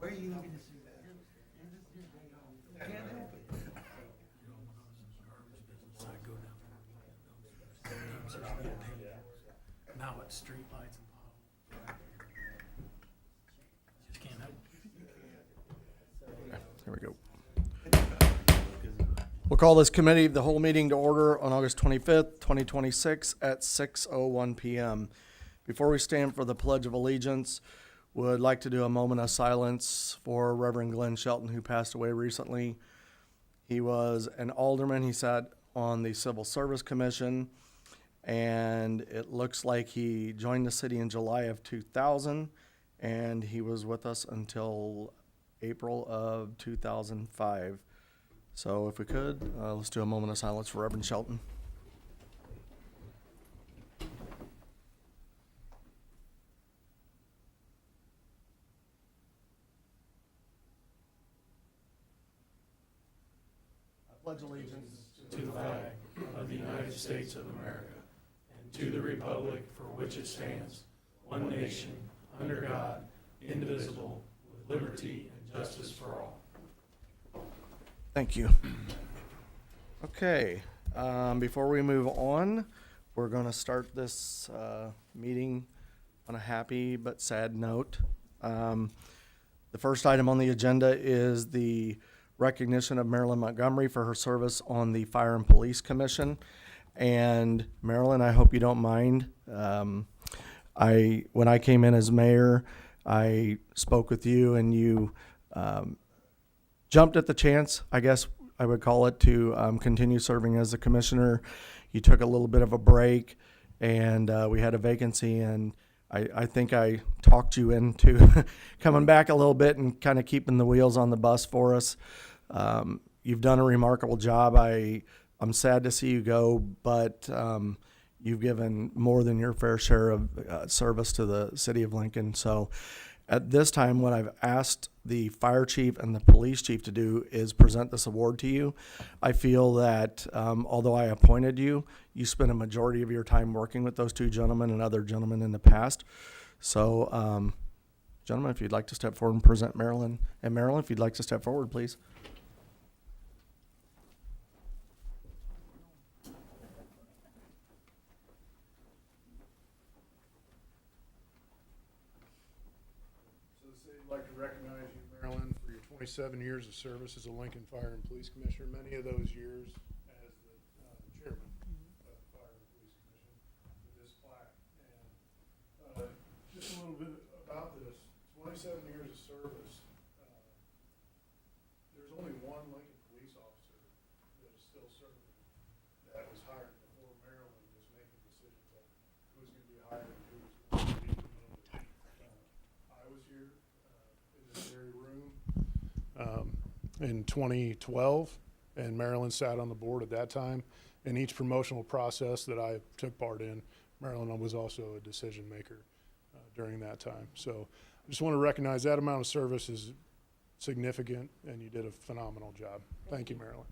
Where are you looking to see that? Can't help it. Now it's street lights and potholes. Just can't help it. There we go. We'll call this committee, the whole meeting to order on August 25th, 2026 at 6:01 PM. Before we stand for the Pledge of Allegiance, would like to do a moment of silence for Reverend Glenn Shelton, who passed away recently. He was an alderman. He sat on the Civil Service Commission, and it looks like he joined the city in July of 2000, and he was with us until April of 2005. So if we could, let's do a moment of silence for Reverend Shelton. I pledge allegiance To the flag of the United States of America and to the republic for which it stands, one nation, under God, indivisible, with liberty and justice for all. Thank you. Okay, before we move on, we're going to start this meeting on a happy but sad note. The first item on the agenda is the recognition of Marilyn Montgomery for her service on the Fire and Police Commission. And Marilyn, I hope you don't mind. When I came in as mayor, I spoke with you, and you jumped at the chance, I guess I would call it, to continue serving as a commissioner. You took a little bit of a break, and we had a vacancy, and I think I talked you into coming back a little bit and kind of keeping the wheels on the bus for us. You've done a remarkable job. I'm sad to see you go, but you've given more than your fair share of service to the city of Lincoln. So at this time, what I've asked the fire chief and the police chief to do is present this award to you. I feel that although I appointed you, you spent a majority of your time working with those two gentlemen and other gentlemen in the past. So, gentlemen, if you'd like to step forward and present Marilyn. And Marilyn, if you'd like to step forward, please. So the city would like to recognize you, Marilyn, for your 27 years of service as a Lincoln Fire and Police Commissioner, many of those years as the chairman of the Fire and Police Commission with this plaque. And just a little bit about this, 27 years of service. There's only one Lincoln police officer that is still serving that was hired before Marilyn was making decisions on who's going to be hired and who's going to be promoted. I was here in this very room in 2012, and Marilyn sat on the board at that time. In each promotional process that I took part in, Marilyn was also a decision maker during that time. So I just want to recognize that amount of service is significant, and you did a phenomenal job. Thank you, Marilyn.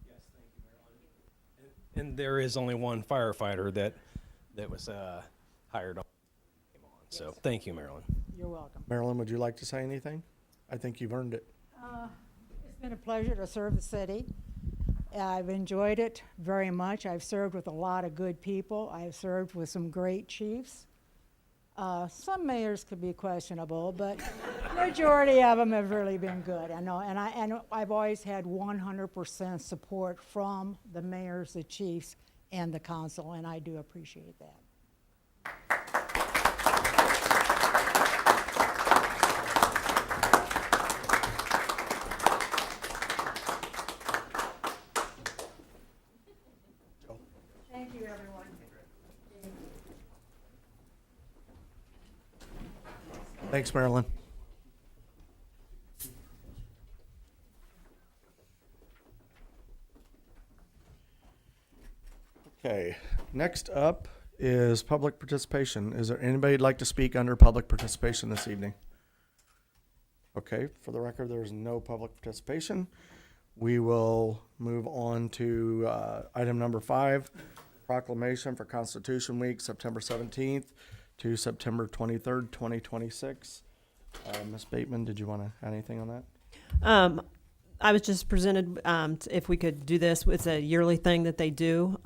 Yes, thank you, Marilyn. And there is only one firefighter that was hired on. So thank you, Marilyn. You're welcome. Marilyn, would you like to say anything? I think you've earned it. It's been a pleasure to serve the city. I've enjoyed it very much. I've served with a lot of good people. I've served with some great chiefs. Some mayors could be questionable, but majority of them have really been good. I know, and I've always had 100% support from the mayors, the chiefs, and the council, and I do appreciate that. Thank you, everyone. Thanks, Marilyn. Okay, next up is public participation. Is there anybody who'd like to speak under public participation this evening? Okay, for the record, there's no public participation. We will move on to item number 5, proclamation for Constitution Week, September 17th to September 23rd, 2026. Ms. Bateman, did you want to add anything on that? I was just presented, if we could do this, it's a yearly thing that they do.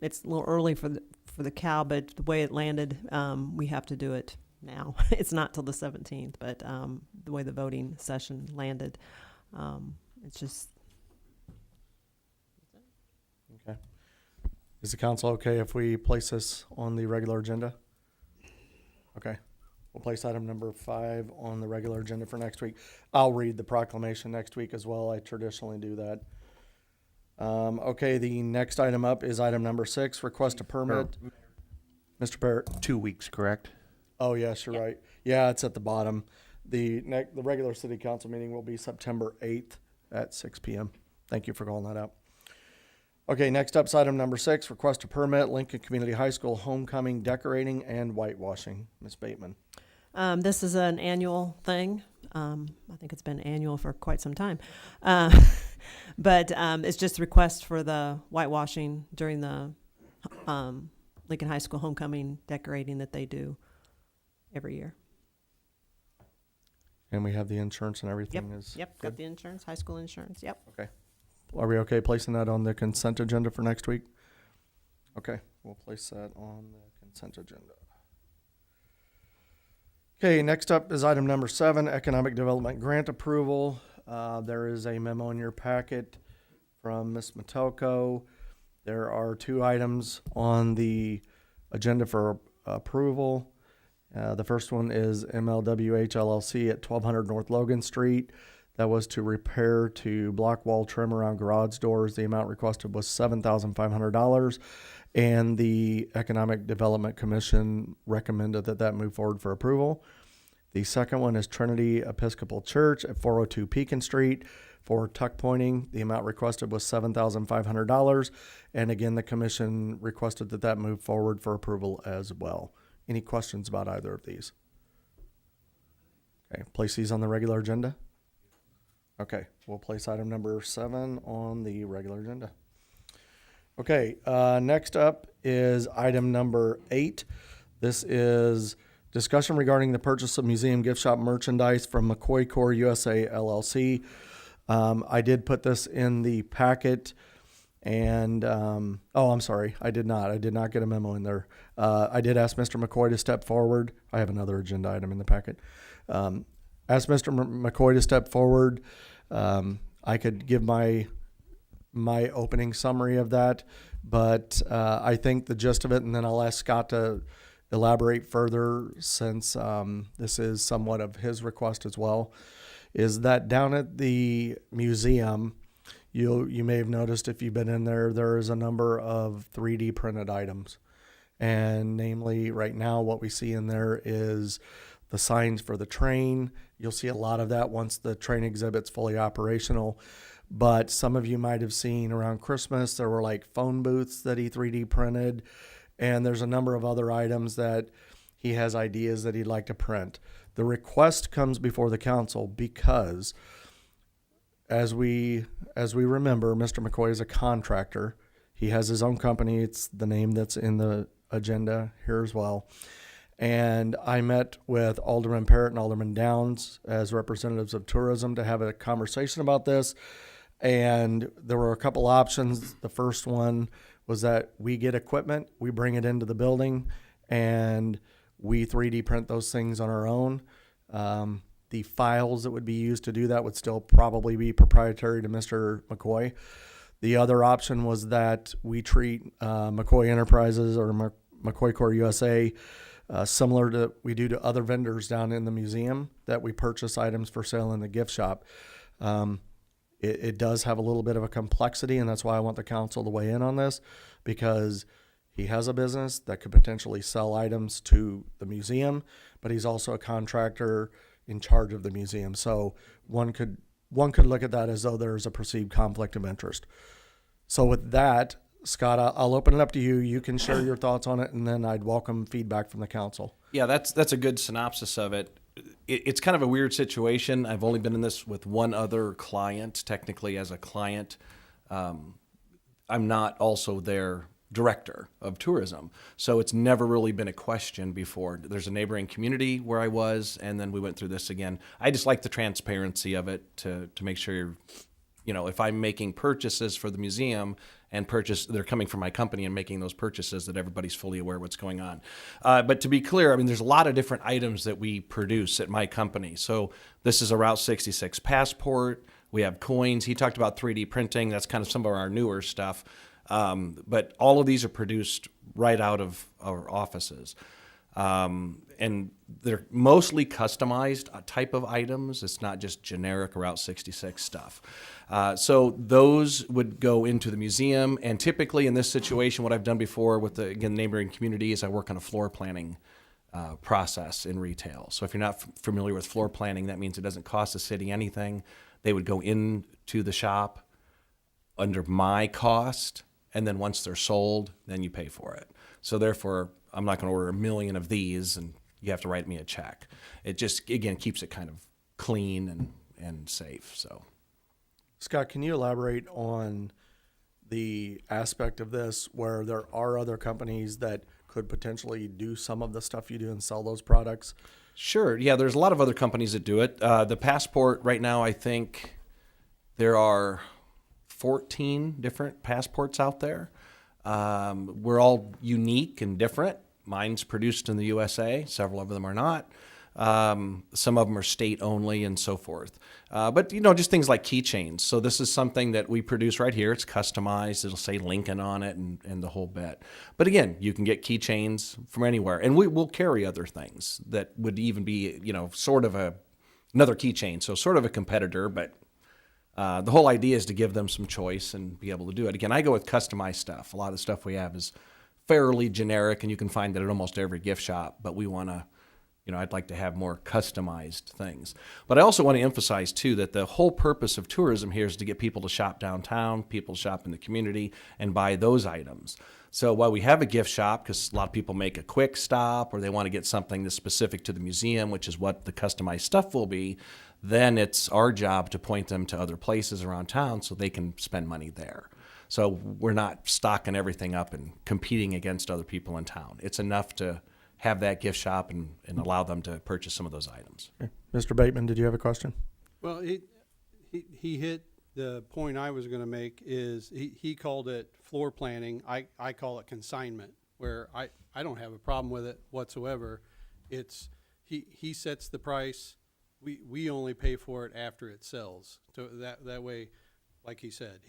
It's a little early for the cow, but the way it landed, we have to do it now. It's not till the 17th, but the way the voting session landed, it's just, Okay. Is the council okay if we place this on the regular agenda? Okay. We'll place item number 5 on the regular agenda for next week. I'll read the proclamation next week as well. I traditionally do that. Okay, the next item up is item number 6, request a permit. Mr. Barrett. 2 weeks, correct? Oh, yes, you're right. Yeah, it's at the bottom. The regular city council meeting will be September 8th at 6 p.m. Thank you for calling that out. Okay, next up's item number 6, request a permit, Lincoln Community High School homecoming decorating and whitewashing. Ms. Bateman. this is an annual thing. I think it's been annual for quite some time. But it's just a request for the whitewashing during the Lincoln High School homecoming decorating that they do every year. And we have the insurance and everything is Yep, good? got the insurance, high school insurance, yep. Okay. Are we okay placing that on the consent agenda for next week? Okay, we'll place that on the consent agenda. Okay, next up is item number 7, economic development grant approval. There is a memo in your packet from Ms. Metelko. There are 2 items on the agenda for approval. The first one is MLWH LLC at 1200 North Logan Street. That was to repair to block wall trim around garage doors. The amount requested was $7,500, and the Economic Development Commission recommended that move forward for approval. The second one is Trinity Episcopal Church at 402 Pekin Street for tuck pointing. The amount requested was $7,500, and again, the commission requested that move forward for approval as well. Any questions about either of these? Okay, place these on the regular agenda. Okay, we'll place item number 7 on the regular agenda. Okay, next up is item number 8. This is discussion regarding the purchase of museum gift shop merchandise from McCoy Core USA LLC. I did put this in the packet, and I'm sorry, I did not. I did not get a memo in there. I did ask Mr. McCoy to step forward. I have another agenda item in the packet. Asked Mr. McCoy to step forward. I could give my opening summary of that, but I think the gist of it, and then I'll ask Scott to elaborate further since this is somewhat of his request as well, is that down at the museum, you may have noticed if you've been in there, there is a number of 3D printed items. And namely, right now, what we see in there is the signs for the train. You'll see a lot of that once the train exhibit's fully operational. But some of you might have seen around Christmas, there were like phone booths that he 3D printed. And there's a number of other items that he has ideas that he'd like to print. The request comes before the council because, as we remember, Mr. McCoy is a contractor. He has his own company. It's the name that's in the agenda here as well. And I met with Alderman Parrott and Alderman Downs as representatives of tourism to have a conversation about this. And there were a couple options. The first one was that we get equipment, we bring it into the building, and we 3D print those things on our own. The files that would be used to do that would still probably be proprietary to Mr. McCoy. The other option was that we treat McCoy Enterprises or McCoy Core USA similar to we do to other vendors down in the museum, that we purchase items for sale in the gift shop. It does have a little bit of a complexity, and that's why I want the council to weigh in on this, because he has a business that could potentially sell items to the museum, but he's also a contractor in charge of the museum. So one could look at that as though there's a perceived conflict of interest. So with that, Scott, I'll open it up to you. You can share your thoughts on it, and then I'd welcome feedback from the council. Yeah, that's a good synopsis of it. It's kind of a weird situation. I've only been in this with one other client, technically as a client. I'm not also their director of tourism. So it's never really been a question before. There's a neighboring community where I was, and then we went through this again. I just like the transparency of it to make sure you're, you know, if I'm making purchases for the museum and they're coming from my company and making those purchases, that everybody's fully aware what's going on. But to be clear, I mean, there's a lot of different items that we produce at my company. So this is a Route 66 passport. We have coins. He talked about 3D printing. That's kind of some of our newer stuff. But all of these are produced right out of our offices. And they're mostly customized type of items. It's not just generic Route 66 stuff. So those would go into the museum. And typically in this situation, what I've done before with the, again, neighboring community is I work on a floor planning process in retail. So if you're not familiar with floor planning, that means it doesn't cost the city anything. They would go into the shop under my cost, and then once they're sold, then you pay for it. So therefore, I'm not going to order 1 million of these and you have to write me a check. It just, again, keeps it kind of clean and safe. So, Scott, can you elaborate on the aspect of this where there are other companies that could potentially do some of the stuff you do and sell those products? sure. Yeah, there's a lot of other companies that do it. The passport right now, I think there are 14 different passports out there. We're all unique and different. Mine's produced in the USA. Several of them are not. Some of them are state only and so forth. But, you know, just things like keychains. So this is something that we produce right here. It's customized. It'll say Lincoln on it and the whole bit. But again, you can get keychains from anywhere. And we will carry other things that would even be, you know, sort of another keychain. So sort of a competitor, but the whole idea is to give them some choice and be able to do it. Again, I go with customized stuff. A lot of the stuff we have is fairly generic, and you can find that at almost every gift shop. But we want to, you know, I'd like to have more customized things. But I also want to emphasize, too, that the whole purpose of tourism here is to get people to shop downtown, people to shop in the community, and buy those items. So while we have a gift shop, because a lot of people make a quick stop or they want to get something that's specific to the museum, which is what the customized stuff will be, then it's our job to point them to other places around town so they can spend money there. So we're not stocking everything up and competing against other people in town. It's enough to have that gift shop and allow them to purchase some of those items. Okay. Mr. Bateman, did you have a question? Well, he hit the point I was going to make is he called it floor planning. I call it consignment, where I don't have a problem with it whatsoever. It's he sets the price. We only pay for it after it sells. So that way, like he said,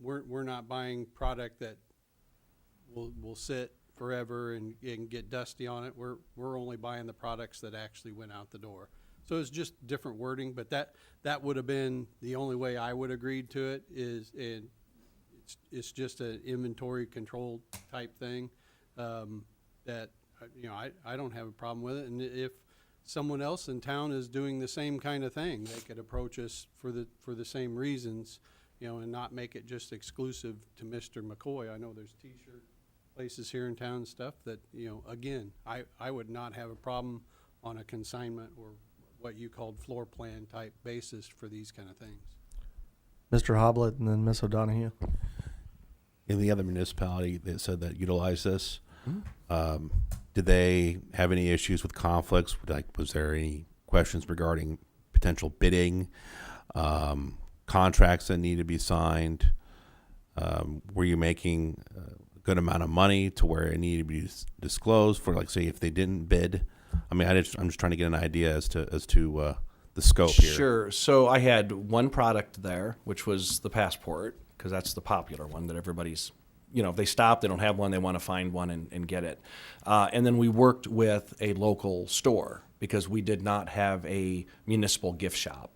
we're not buying product that will sit forever and get dusty on it. We're only buying the products that actually went out the door. So it's just different wording, but that would have been the only way I would agreed to it. It's just an inventory control type thing that you know I don't have a problem with it. And if someone else in town is doing the same kind of thing, they could approach us for the same reasons, you know, and not make it just exclusive to Mr. McCoy. I know there's T-shirt places here in town and stuff that, you know, again, I would not have a problem on a consignment or what you called floor plan type basis for these kind of things. Mr. Hoblet and then Ms. O'Donohue. In the other municipality that said that utilized this, did they have any issues with conflicts? Like, was there any questions regarding potential bidding, contracts that need to be signed? Were you making a good amount of money to where it needed to be disclosed for, like, say, if they didn't bid? I mean, I'm just trying to get an idea as to the scope here. Sure. So I had one product there, which was the passport, because that's the popular one that everybody's, you know, if they stop, they don't have one, they want to find one and get it. And then we worked with a local store because we did not have a municipal gift shop.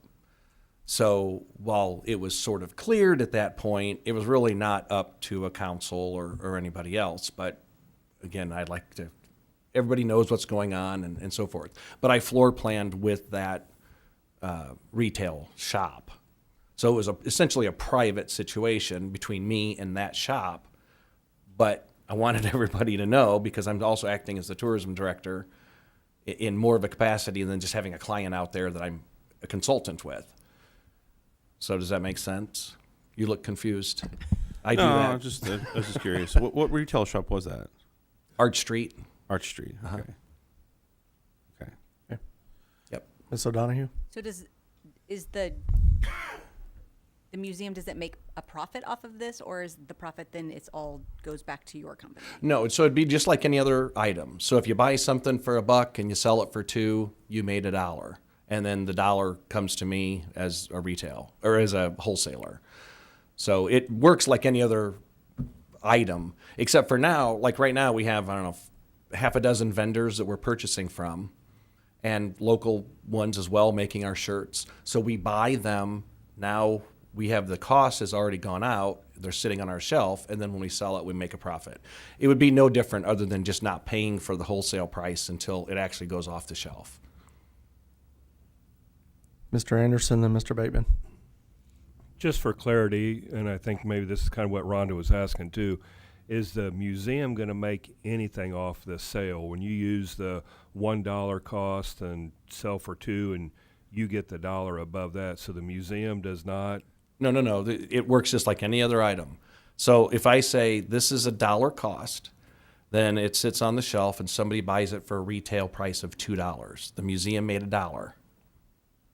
So while it was sort of cleared at that point, it was really not up to a council or anybody else. But again, I'd like to, everybody knows what's going on and so forth. But I floor planned with that retail shop. So it was essentially a private situation between me and that shop. But I wanted everybody to know, because I'm also acting as the tourism director in more of a capacity than just having a client out there that I'm a consultant with. So does that make sense? You look confused. I do No, that. I was just curious. What retail shop was that? Arch Street. Arch Street. Uh-huh. Okay. Okay. Ms. O'Donohue? So is the museum, does it make a profit off of this, or is the profit then it's all goes back to your company? No, so it'd be just like any other item. So if you buy something for $1 and you sell it for $2, you made $1. And then the dollar comes to me as a retail or as a wholesaler. So it works like any other item, except for now, like right now we have, I don't know, half a dozen vendors that we're purchasing from and local ones as well making our shirts. So we buy them. Now we have the cost has already gone out. They're sitting on our shelf. And then when we sell it, we make a profit. It would be no different other than just not paying for the wholesale price until it actually goes off the shelf. Mr. Anderson, then Mr. Bateman. Just for clarity, and I think maybe this is kind of what Rhonda was asking too, is the museum going to make anything off the sale when you use the $1 cost and sell for $2 and you get the dollar above that? So the museum does not. No. It works just like any other item. So if I say this is $1 cost, then it sits on the shelf and somebody buys it for a retail price of $2. The museum made $1.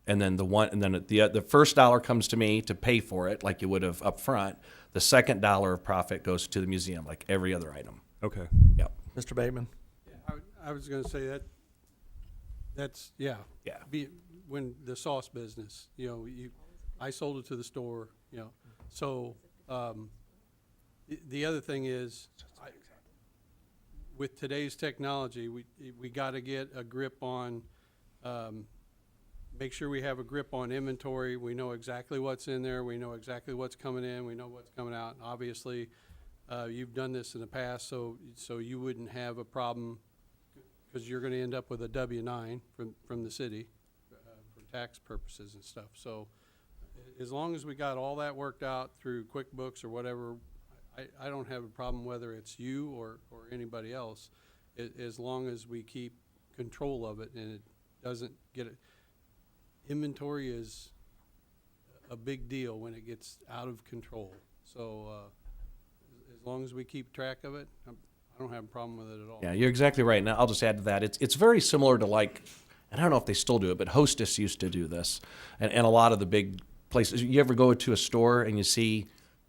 And then the first dollar comes to me to pay for it, like you would have up front. The second dollar of profit goes to the museum, like every other item. Okay. Yep. Mr. Bateman? I was gonna say that's, yeah. Yeah. When the sauce business, I sold it to the store, So, the other thing is, with today's technology, we gotta get a grip on, make sure we have a grip on inventory. We know exactly what's in there. We know exactly what's coming in. We know what's coming out. And obviously, you've done this in the past, so you wouldn't have a problem because you're going to end up with a W-9 from the city for tax purposes and stuff. So as long as we got all that worked out through QuickBooks or whatever, I don't have a problem whether it's you or anybody else, as long as we keep control of it and it doesn't get it. Inventory is a big deal when it gets out of control. So as long as we keep track of it, I don't have a problem with it at all. Yeah, you're exactly right. Now I'll just add to that. It's very similar to like, and I don't know if they still do it, but Hostess used to do this, and a lot of the big places. You ever go to a store and you see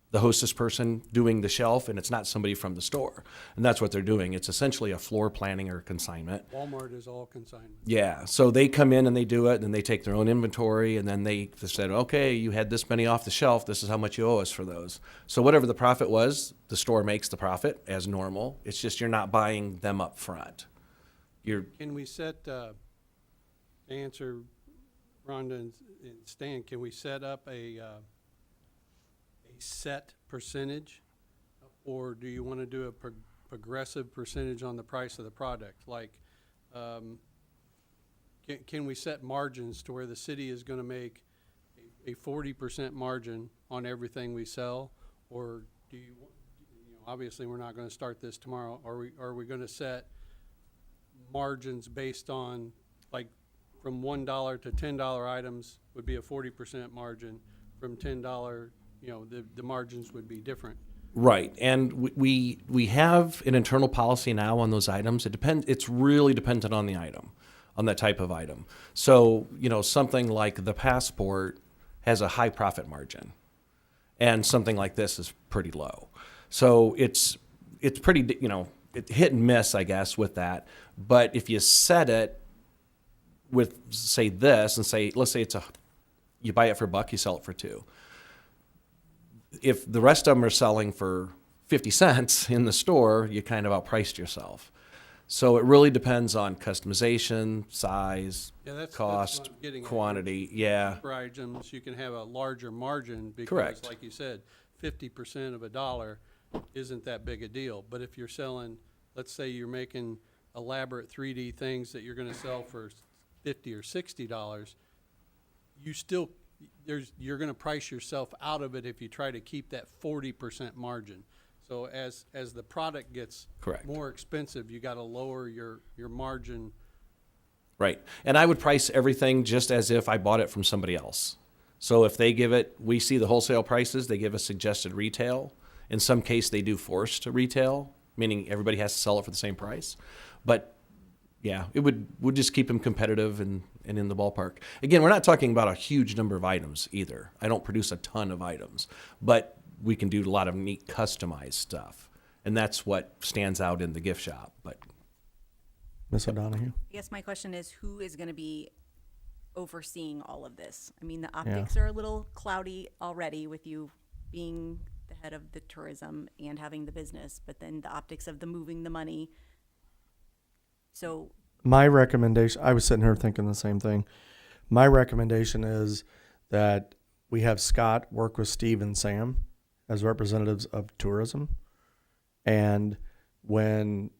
the Hostess person doing the shelf, and it's not somebody from the store, and that's what they're doing. It's essentially a floor planning or consignment. Walmart is all consignment. Yeah, so they come in and they do it, and they take their own inventory, and then they said, okay, you had this many off the shelf. This is how much you owe us for those. So whatever the profit was, the store makes the profit as normal. It's just you're not buying them up front. Can we set, to answer Rhonda and Stan, can we set up a set percentage, or do you want to do a progressive percentage on the price of the product? Like, can we set margins to where the city is going to make a 40% margin on everything we sell, or do you obviously we're not going to start this tomorrow. Are we going to set margins based on, like, from $1 to $10 items would be a 40% margin, from $10, the margins would be different. Right, and we have an internal policy now on those items. It's really dependent on the item, on that type of item. So, something like the Passport has a high profit margin, and something like this is pretty low. So it's pretty, hit and miss, I guess, with that. But if you set it with, say, this, and let's say you buy it for $1, you sell it for $2. If the rest of them are selling for 50 cents in the store, you kind of outpriced yourself. So it really depends on customization, size, That's cost, what I'm getting at. quantity. Yeah, For items, you can have a larger margin because, Correct. like you said, 50% of $1 isn't that big a deal. But if you're selling, let's say you're making elaborate 3D things that you're going to sell for $50 or $60, you're going to price yourself out of it if you try to keep that 40% margin. So as the product gets Correct. more expensive, you got to lower your margin. right. And I would price everything just as if I bought it from somebody else. So if they we see the wholesale prices, they give us suggested retail, In some case, they do force to retail, meaning everybody has to sell it for the same price. But yeah, would just keep them competitive and in the ballpark. Again, we're not talking about a huge number of items either. I don't produce a ton of items, but we can do a lot of neat customized stuff. And that's what stands out in the gift shop. But Ms. O'Donohue? I guess my question is, who is going to be overseeing all of this? I mean, the optics are a little cloudy already with you being the head of the tourism and having the business, but then the optics of the moving the money. So My recommendation, I was sitting here thinking the same thing. My recommendation is that we have Scott work with Steve and Sam as representatives of tourism. And when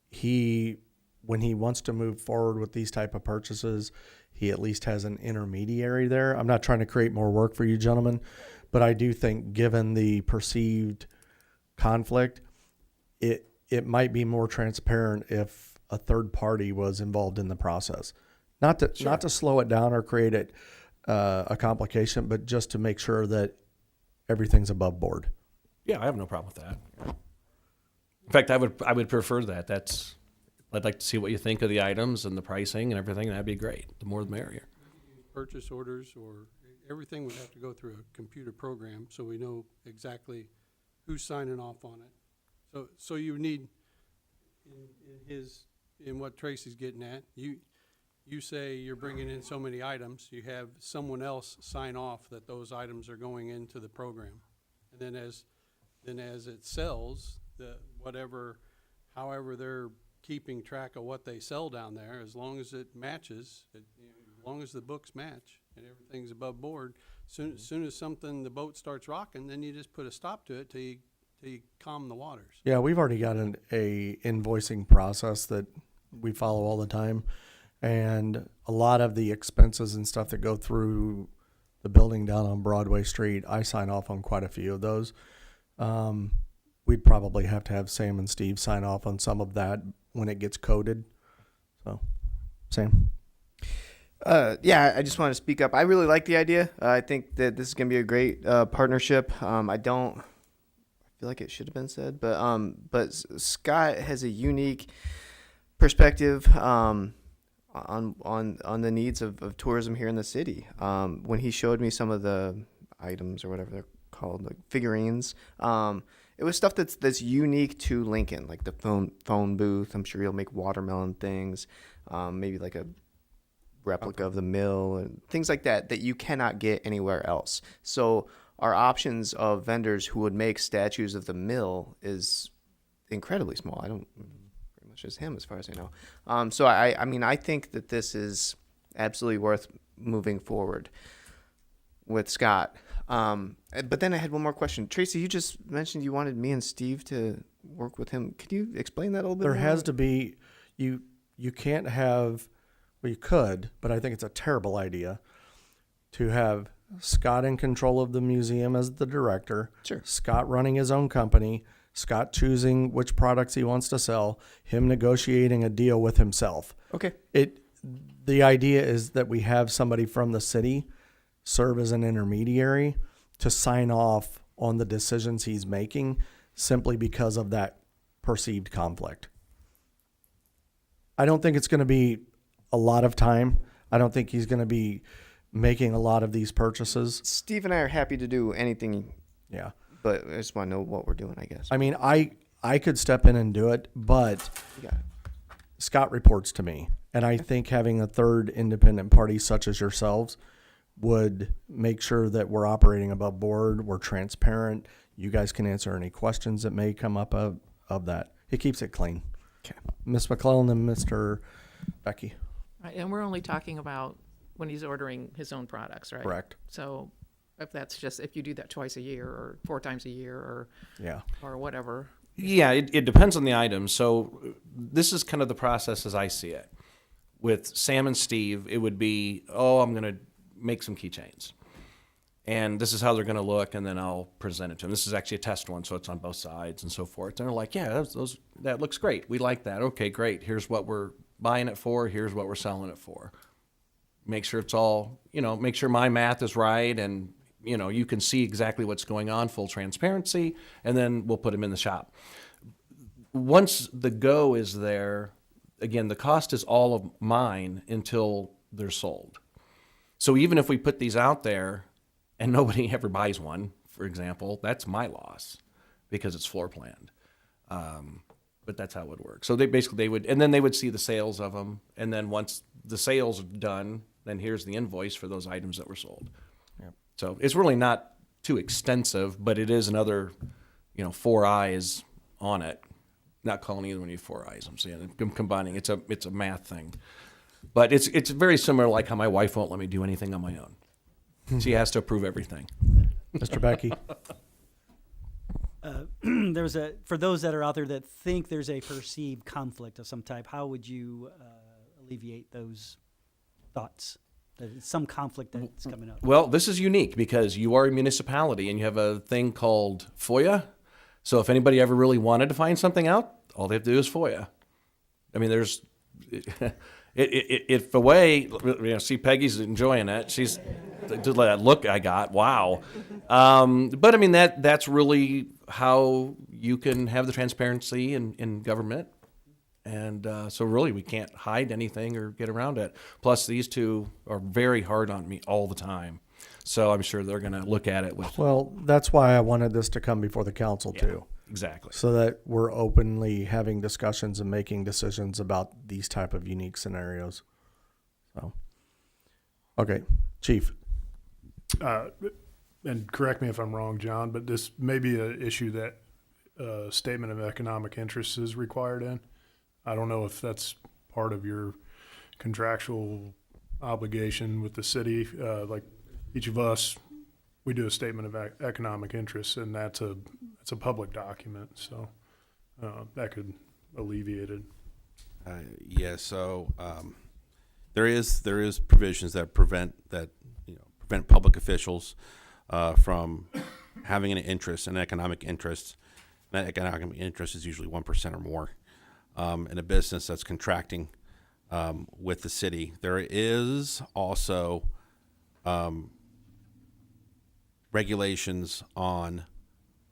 he wants to move forward with these type of purchases, he at least has an intermediary there. I'm not trying to create more work for you gentlemen, but I do think given the perceived conflict, it might be more transparent if a third party was involved in the process. Not to slow it down or create a complication, but just to make sure that everything's above board. yeah, I have no problem with that. In fact, I would prefer that. I'd like to see what you think of the items and the pricing and everything. That'd be great. The more the merrier. Purchase orders or everything would have to go through a computer program, so we know exactly who's signing off on it. So you need, in what Tracy's getting at, you say you're bringing in so many items, you have someone else sign off that those items are going into the program. And then as it sells, however they're keeping track of what they sell down there, as long as it matches, as long as the books match and everything's above board, soon as the boat starts rocking, then you just put a stop to it till you calm the waters. Yeah, we've already got a invoicing process that we follow all the time. And a lot of the expenses and stuff that go through the building down on Broadway Street, I sign off on quite a few of those. We'd probably have to have Sam and Steve sign off on some of that when it gets coded. So, Sam? Yeah, I just want to speak up. I really like the idea. I think that this is going to be a great partnership. I feel like it should have been said, but Scott has a unique perspective on the needs of tourism here in the city. When he showed me some of the items or whatever they're called, like figurines, it was stuff that's unique to Lincoln, like the phone booth. I'm sure he'll make watermelon things, maybe like a replica of the mill and things like that you cannot get anywhere else. So our options of vendors who would make statues of the mill is incredibly small. Pretty much just him as far as I know. So I mean, I think that this is absolutely worth moving forward with Scott. But then I had one more question. Tracy, you just mentioned you wanted me and Steve to work with him. Could you explain that a little bit more? There has to be, you can't have, well, you could, but I think it's a terrible idea to have Scott in control of the museum as the director. Sure. Scott running his own company, Scott choosing which products he wants to sell, him negotiating a deal with himself. Okay. The idea is that we have somebody from the city serve as an intermediary to sign off on the decisions he's making simply because of that perceived conflict. I don't think it's going to be a lot of time. I don't think he's going to be making a lot of these purchases. Steve and I are happy to do anything. Yeah. But I just want to know what we're doing, I guess. I mean, I could step in and do it, but You got it. Scott reports to me. And I think having a third independent party such as yourselves would make sure that we're operating above board, we're transparent. You guys can answer any questions that may come up of that. It keeps it clean. Okay. Ms. McClellan and Mr. Becky. Right, and we're only talking about when he's ordering his own products, right? Correct. So if you do that twice a year or 4 times a year or whatever. Yeah, it depends on the item. So this is kind of the process as I see it. With Sam and Steve, it would be, I'm going to make some keychains. And this is how they're going to look, and then I'll present it to them. This is actually a test one, so it's on both sides and so forth. And they're like, yeah, that looks great. We like that. Okay, great. Here's what we're buying it for. Here's what we're selling it for. Make sure it's all, make sure my math is right, and you can see exactly what's going on, full transparency, and then we'll put them in the shop. Once the go is there, again, the cost is all of mine until they're sold. So even if we put these out there and nobody ever buys one, for example, that's my loss because it's floor planned. But that's how it would work. So they would see the sales of them. And then once the sales are done, then here's the invoice for those items that were sold. Yep. So it's really not too extensive, but it is another, 4 eyes on it. Not calling either one of you 4 eyes. I'm saying I'm combining. It's a math thing, but it's very similar, like how my wife won't let me do anything on my own. She has to approve everything. Mr. Becky? For those that are out there that think there's a perceived conflict of some type, how would you alleviate those thoughts? That it's some conflict that's coming up. Well, this is unique because you are a municipality and you have a thing called FOIA. So if anybody ever really wanted to find something out, all they have to do is FOIA. I mean, there's, if a way, see Peggy's enjoying it. She's, just that look I got, wow. But I mean, that's really how you can have the transparency in government. And so really we can't hide anything or get around it. Plus these two are very hard on me all the time. So I'm sure they're going to look at it with. Well, that's why I wanted this to come before the council too. Exactly. So that we're openly having discussions and making decisions about these type of unique scenarios. So, okay, Chief. And correct me if I'm wrong, John, but this may be an issue that statement of economic interest is required in. I don't know if that's part of your contractual obligation with the city. Like each of us, we do a statement of economic interest, and it's a public document, so that could alleviate it. So there is provisions that prevent public officials from having an interest, an economic interest. That economic interest is usually 1% or more in a business that's contracting with the city. There is also regulations on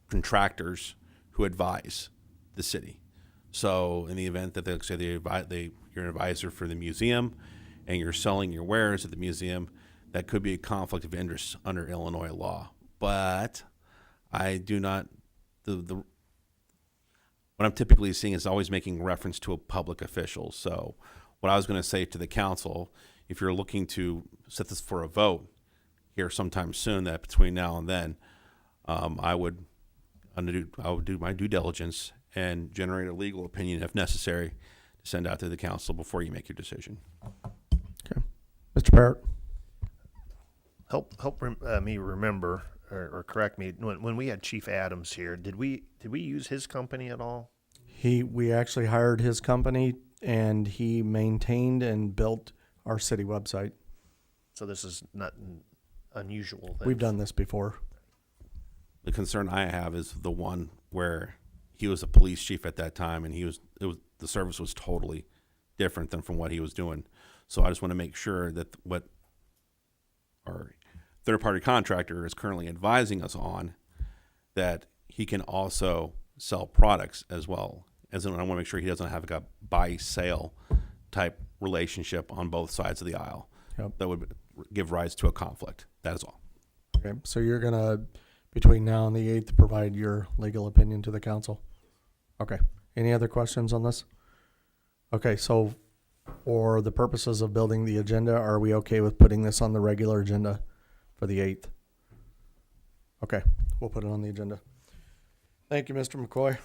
contractors who advise the city. So in the event that they say you're an advisor for the museum and you're selling your wares at the museum, that could be a conflict of interest under Illinois law. But I do not, what I'm typically seeing is always making reference to a public official. So what I was going to say to the council, if you're looking to set this for a vote here sometime soon, that between now and then, I would do my due diligence and generate a legal opinion if necessary to send out to the council before you make your decision. Okay, Mr. Parrott. Help me remember or correct me when we had Chief Adams here. Did we use his company at all? We actually hired his company, and he maintained and built our city website. So this is not an unusual thing. We've done this before. The concern I have is the one where he was a police chief at that time, and the service was totally different than from what he was doing. So I just want to make sure that what our third-party contractor is currently advising us on, that he can also sell products as well. As in, I want to make sure he doesn't have like a buy-sale type relationship on both sides of the aisle. Yep. That would give rise to a conflict. That is all. Okay, so you're going to, between now and the 8th, provide your legal opinion to the council? Okay. Any other questions on this? Okay, so for the purposes of building the agenda, are we okay with putting this on the regular agenda for the 8th? Okay, we'll put it on the agenda. Thank you, Mr. McCoy.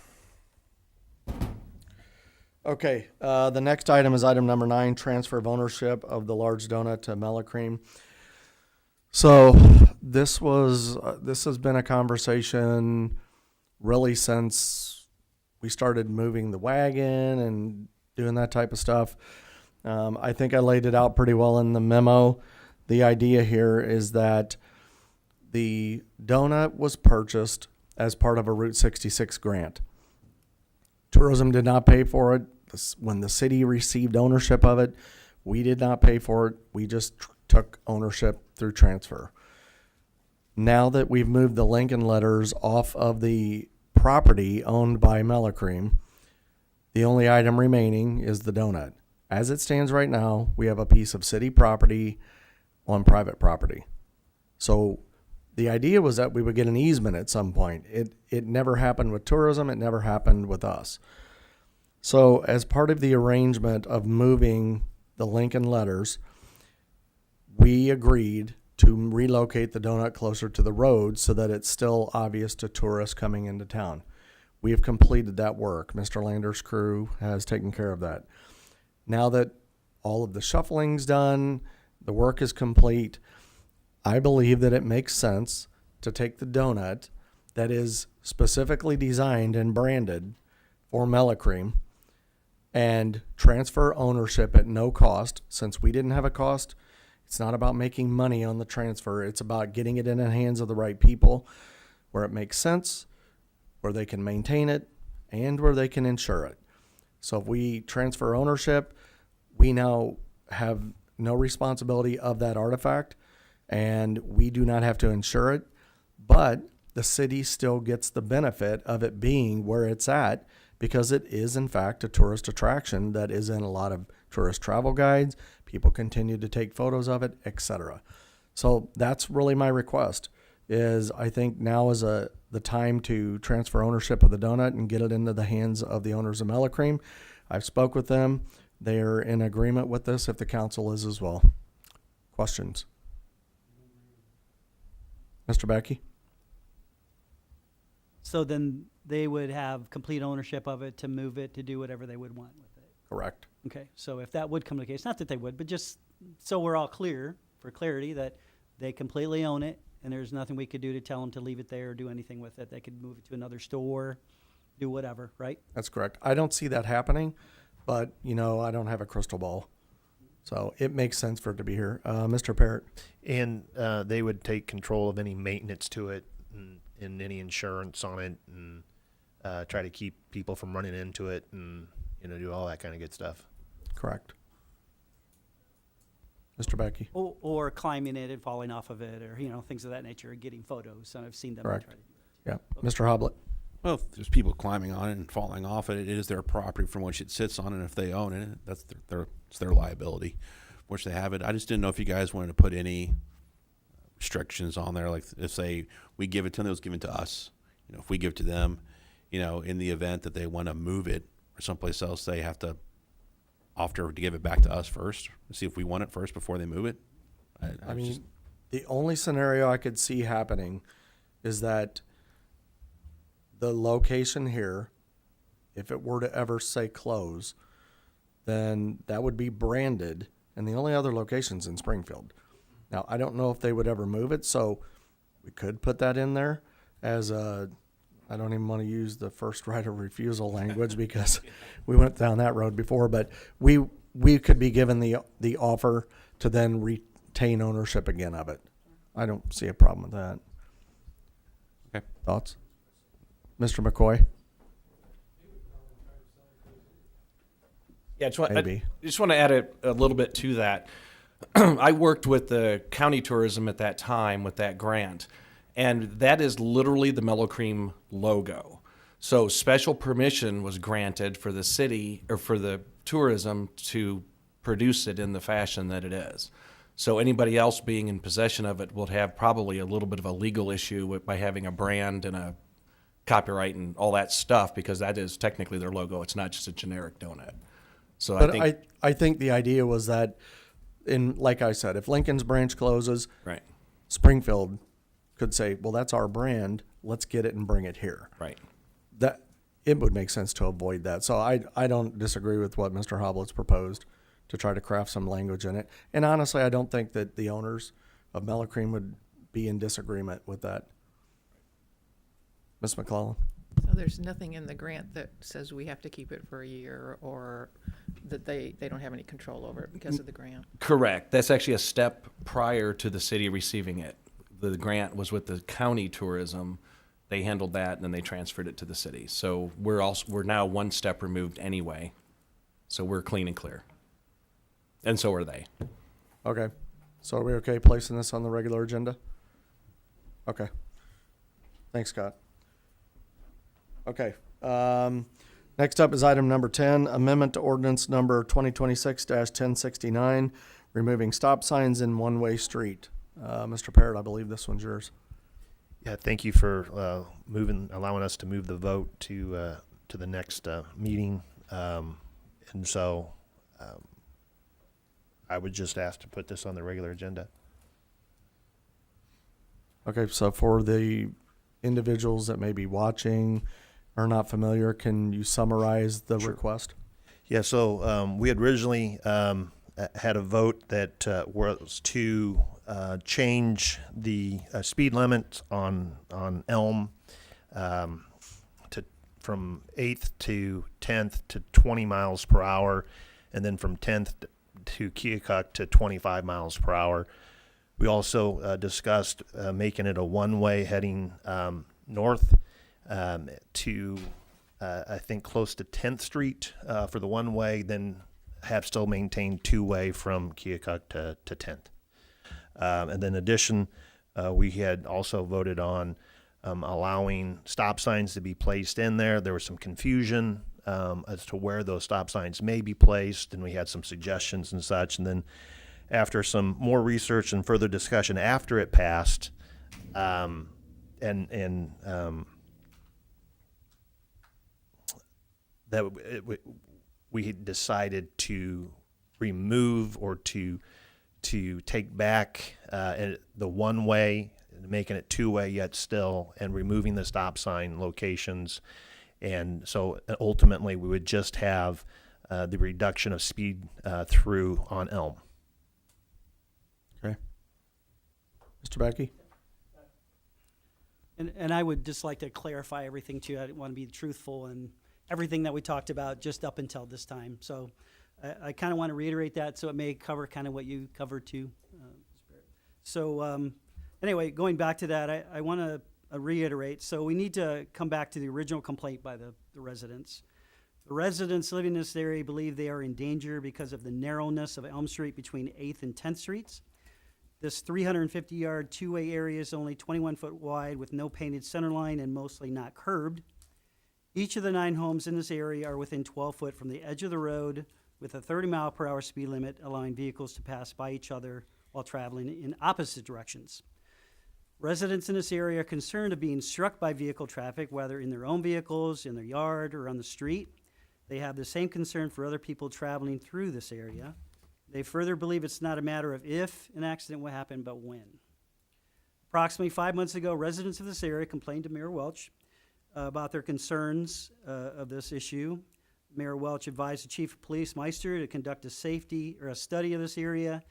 Okay, the next item is item number 9, transfer of ownership of the large donut to Mellacream. So this has been a conversation really since we started moving the wagon and doing that type of stuff. I think I laid it out pretty well in the memo. The idea here is that the donut was purchased as part of a Route 66 grant. Tourism did not pay for it. When the city received ownership of it, we did not pay for it. We just took ownership through transfer. Now that we've moved the Lincoln Letters off of the property owned by Melacream, the only item remaining is the donut. As it stands right now, we have a piece of city property on private property. So the idea was that we would get an easement at some point. It never happened with tourism. It never happened with us. So as part of the arrangement of moving the Lincoln Letters, we agreed to relocate the donut closer to the road so that it's still obvious to tourists coming into town. We have completed that work. Mr. Lander's crew has taken care of that. Now that all of the shuffling's done, the work is complete, I believe that it makes sense to take the donut that is specifically designed and branded for Melacream and transfer ownership at no cost. Since we didn't have a cost, it's not about making money on the transfer. It's about getting it in the hands of the right people where it makes sense, where they can maintain it, and where they can insure it. So if we transfer ownership, we now have no responsibility of that artifact, and we do not have to insure it, but the city still gets the benefit of it being where it's at because it is in fact a tourist attraction that is in a lot of tourist travel guides. People continue to take photos of it, etc. So that's really my request is I think now is the time to transfer ownership of the donut and get it into the hands of the owners of Melacream. I've spoke with them. They're in agreement with this if the council is as well. Questions? Mr. Becky? So then they would have complete ownership of it to move it, to do whatever they would want with it. Correct. Okay, so if that would come to the case, not that they would, but just so we're all clear, for clarity, that they completely own it and there's nothing we could do to tell them to leave it there or do anything with it. They could move it to another store, do whatever, right? That's correct. I don't see that happening, but, you know, I don't have a crystal ball. So it makes sense for it to be here. Mr. Parrott? And they would take control of any maintenance to it and any insurance on it and try to keep people from running into it and, you know, do all that kind of good stuff. Correct. Mr. Becky? Or climbing it and falling off of it or, you know, things of that nature, or getting photos. And I've seen them Correct. try to do that. Yeah. Mr. Hoblet? Well, if there's people climbing on it and falling off it, it is their property from which it sits on, and if they own it, that's it's their liability, which they have it. I just didn't know if you guys wanted to put any restrictions on there, like if say we give it to them, it was given to us. You know, if we give it to them, you know, in the event that they want to move it or someplace else, they have to offer to give it back to us first, see if we want it first before they move it. I mean, the only scenario I could see happening is that the location here, if it were to ever say close, then that would be branded, and the only other location's in Springfield. Now, I don't know if they would ever move it, so we could put that in there as a, I don't even want to use the first right of refusal language because we went down that road before, but we could be given the offer to then retain ownership again of it. I don't see a problem with that. Okay. Thoughts? Mr. McCoy? Yeah, I Maybe. just want to add a little bit to that. I worked with the county tourism at that time with that grant, and that is literally the Melacream logo. So special permission was granted for the city or for the tourism to produce it in the fashion that it is. So anybody else being in possession of it will have probably a little bit of a legal issue by having a brand and a copyright and all that stuff, because that is technically their logo. It's not just a generic donut. So But I think the idea was that, like I said, if Lincoln's branch closes, right, Springfield could say, well, that's our brand. Let's get it and bring it here. Right. That it would make sense to avoid that. So I don't disagree with what Mr. Hoblet's proposed to try to craft some language in it. And honestly, I don't think that the owners of Melacream would be in disagreement with that. Ms. McClellan? So there's nothing in the grant that says we have to keep it for a year or that they don't have any control over it because of the grant? Correct. That's actually a step prior to the city receiving it. The grant was with the county tourism. They handled that and then they transferred it to the city. So we're now one step removed anyway. So we're clean and clear. And so are they. Okay. So are we okay placing this on the regular agenda? Okay. Thanks, Scott. Okay. Next up is item number 10, amendment to ordinance number 2026-1069, removing stop signs in one-way street. Mr. Parrott, I believe this one's yours. Yeah, thank you for allowing us to move the vote to the next meeting. And so I would just ask to put this on the regular agenda. Okay, so for the individuals that may be watching or not familiar, can you summarize the request? Yeah, so we had originally had a vote that was to change the speed limit on Elm from 8th to 10th to 20 miles per hour, and then from 10th to Keokuk to 25 miles per hour. We also discussed making it a one-way heading north to, I think, close to 10th Street for the one-way, then have still maintained two-way from Keokuk to 10th. And then in addition, we had also voted on allowing stop signs to be placed in there. There was some confusion as to where those stop signs may be placed, and we had some suggestions and such. And then after some more research and further discussion after it passed, we decided to remove or to take back the one-way, making it two-way yet still, and removing the stop sign locations. And so ultimately, we would just have the reduction of speed through on Elm. Okay. Mr. Becky? And I would just like to clarify everything too. I want to be truthful and everything that we talked about just up until this time. So I kind of want to reiterate that, so it may cover kind of what you covered too. Anyway, going back to that, I want to reiterate. So we need to come back to the original complaint by the residents. The residents living in this area believe they are in danger because of the narrowness of Elm Street between 8th and 10th Streets. This 350-yard two-way area is only 21 foot wide with no painted center line and mostly not curbed. Each of the 9 homes in this area are within 12 foot from the edge of the road with a 30-mile-per-hour speed limit, allowing vehicles to pass by each other while traveling in opposite directions. Residents in this area are concerned of being struck by vehicle traffic, whether in their own vehicles, in their yard, or on the street. They have the same concern for other people traveling through this area. They further believe it's not a matter of if an accident will happen, but when. Approximately 5 months ago, residents of this area complained to Mayor Welch about their concerns of this issue. Mayor Welch advised the Chief of Police, Meister, to conduct a study of this area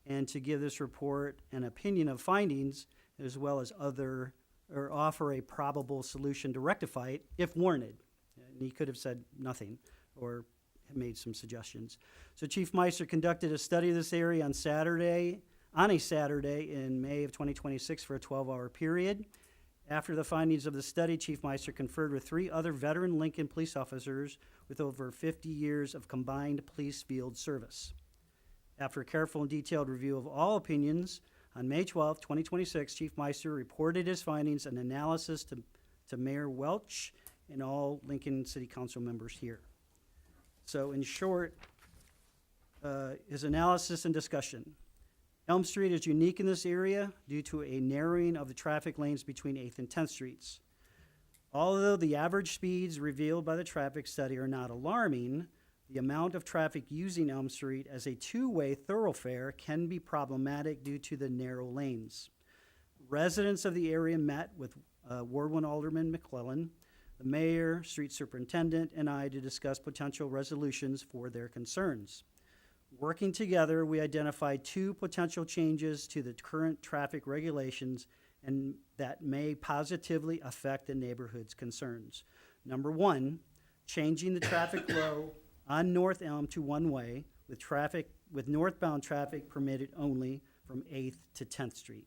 and to give this report an opinion of findings, as well as offer a probable solution to rectify it if warranted. And he could have said nothing or made some suggestions. So Chief Meister conducted a study of this area on a Saturday in May of 2026 for a 12-hour period. After the findings of the study, Chief Meister conferred with 3 other veteran Lincoln police officers with over 50 years of combined police field service. After a careful and detailed review of all opinions, on May 12, 2026, Chief Meister reported his findings and analysis to Mayor Welch and all Lincoln City Council members here. So in short, his analysis and discussion. Elm Street is unique in this area due to a narrowing of the traffic lanes between 8th and 10th Streets. Although the average speeds revealed by the traffic study are not alarming, the amount of traffic using Elm Street as a two-way thoroughfare can be problematic due to the narrow lanes. Residents of the area met with Ward 1 Alderman McClellan, the mayor, street superintendent, and I to discuss potential resolutions for their concerns. Working together, we identified 2 potential changes to the current traffic regulations and that may positively affect the neighborhood's concerns. Number 1, changing the traffic flow on North Elm to one-way with northbound traffic permitted only from 8th to 10th Street.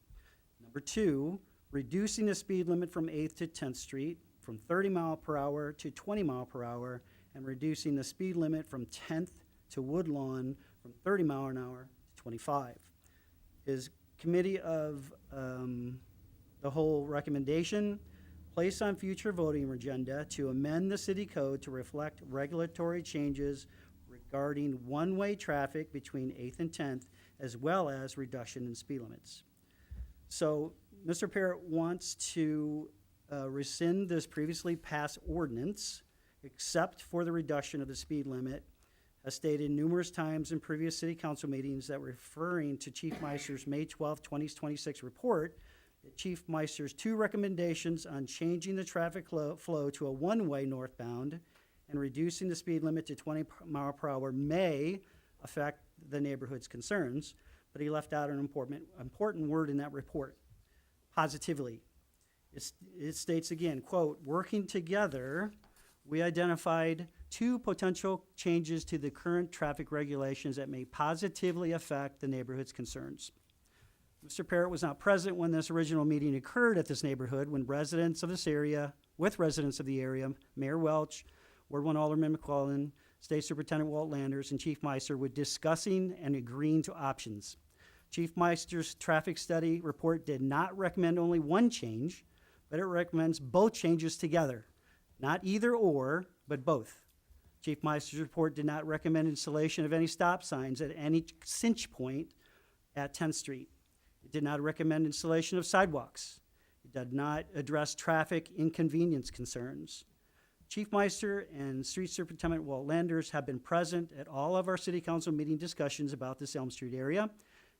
Number 2, reducing the speed limit from 8th to 10th Street from 30 mile per hour to 20 mile per hour and reducing the speed limit from 10th to Woodlawn from 30 mile an hour to 25. His committee of the whole recommendation, place on future voting agenda to amend the city code to reflect regulatory changes regarding one-way traffic between 8th and 10th, as well as reduction in speed limits. So Mr. Parrott wants to rescind this previously passed ordinance, except for the reduction of the speed limit, as stated numerous times in previous city council meetings, that referring to Chief Meister's May 12, 2026 report, that Chief Meister's 2 recommendations on changing the traffic flow to a one-way northbound and reducing the speed limit to 20 mile per hour may affect the neighborhood's concerns, but he left out an important word in that report, positively. It states again, quote, working together, we identified 2 potential changes to the current traffic regulations that may positively affect the neighborhood's concerns. Mr. Parrott was not present when this original meeting occurred at this neighborhood when residents of the area, Mayor Welch, Ward 1 Alderman McClellan, State Superintendent Walt Landers, and Chief Meister were discussing and agreeing to options. Chief Meister's traffic study report did not recommend only one change, but it recommends both changes together. Not either or, but both. Chief Meister's report did not recommend installation of any stop signs at any cinch point at 10th Street. It did not recommend installation of sidewalks. It did not address traffic inconvenience concerns. Chief Meister and Street Superintendent Walt Landers have been present at all of our city council meeting discussions about this Elm Street area,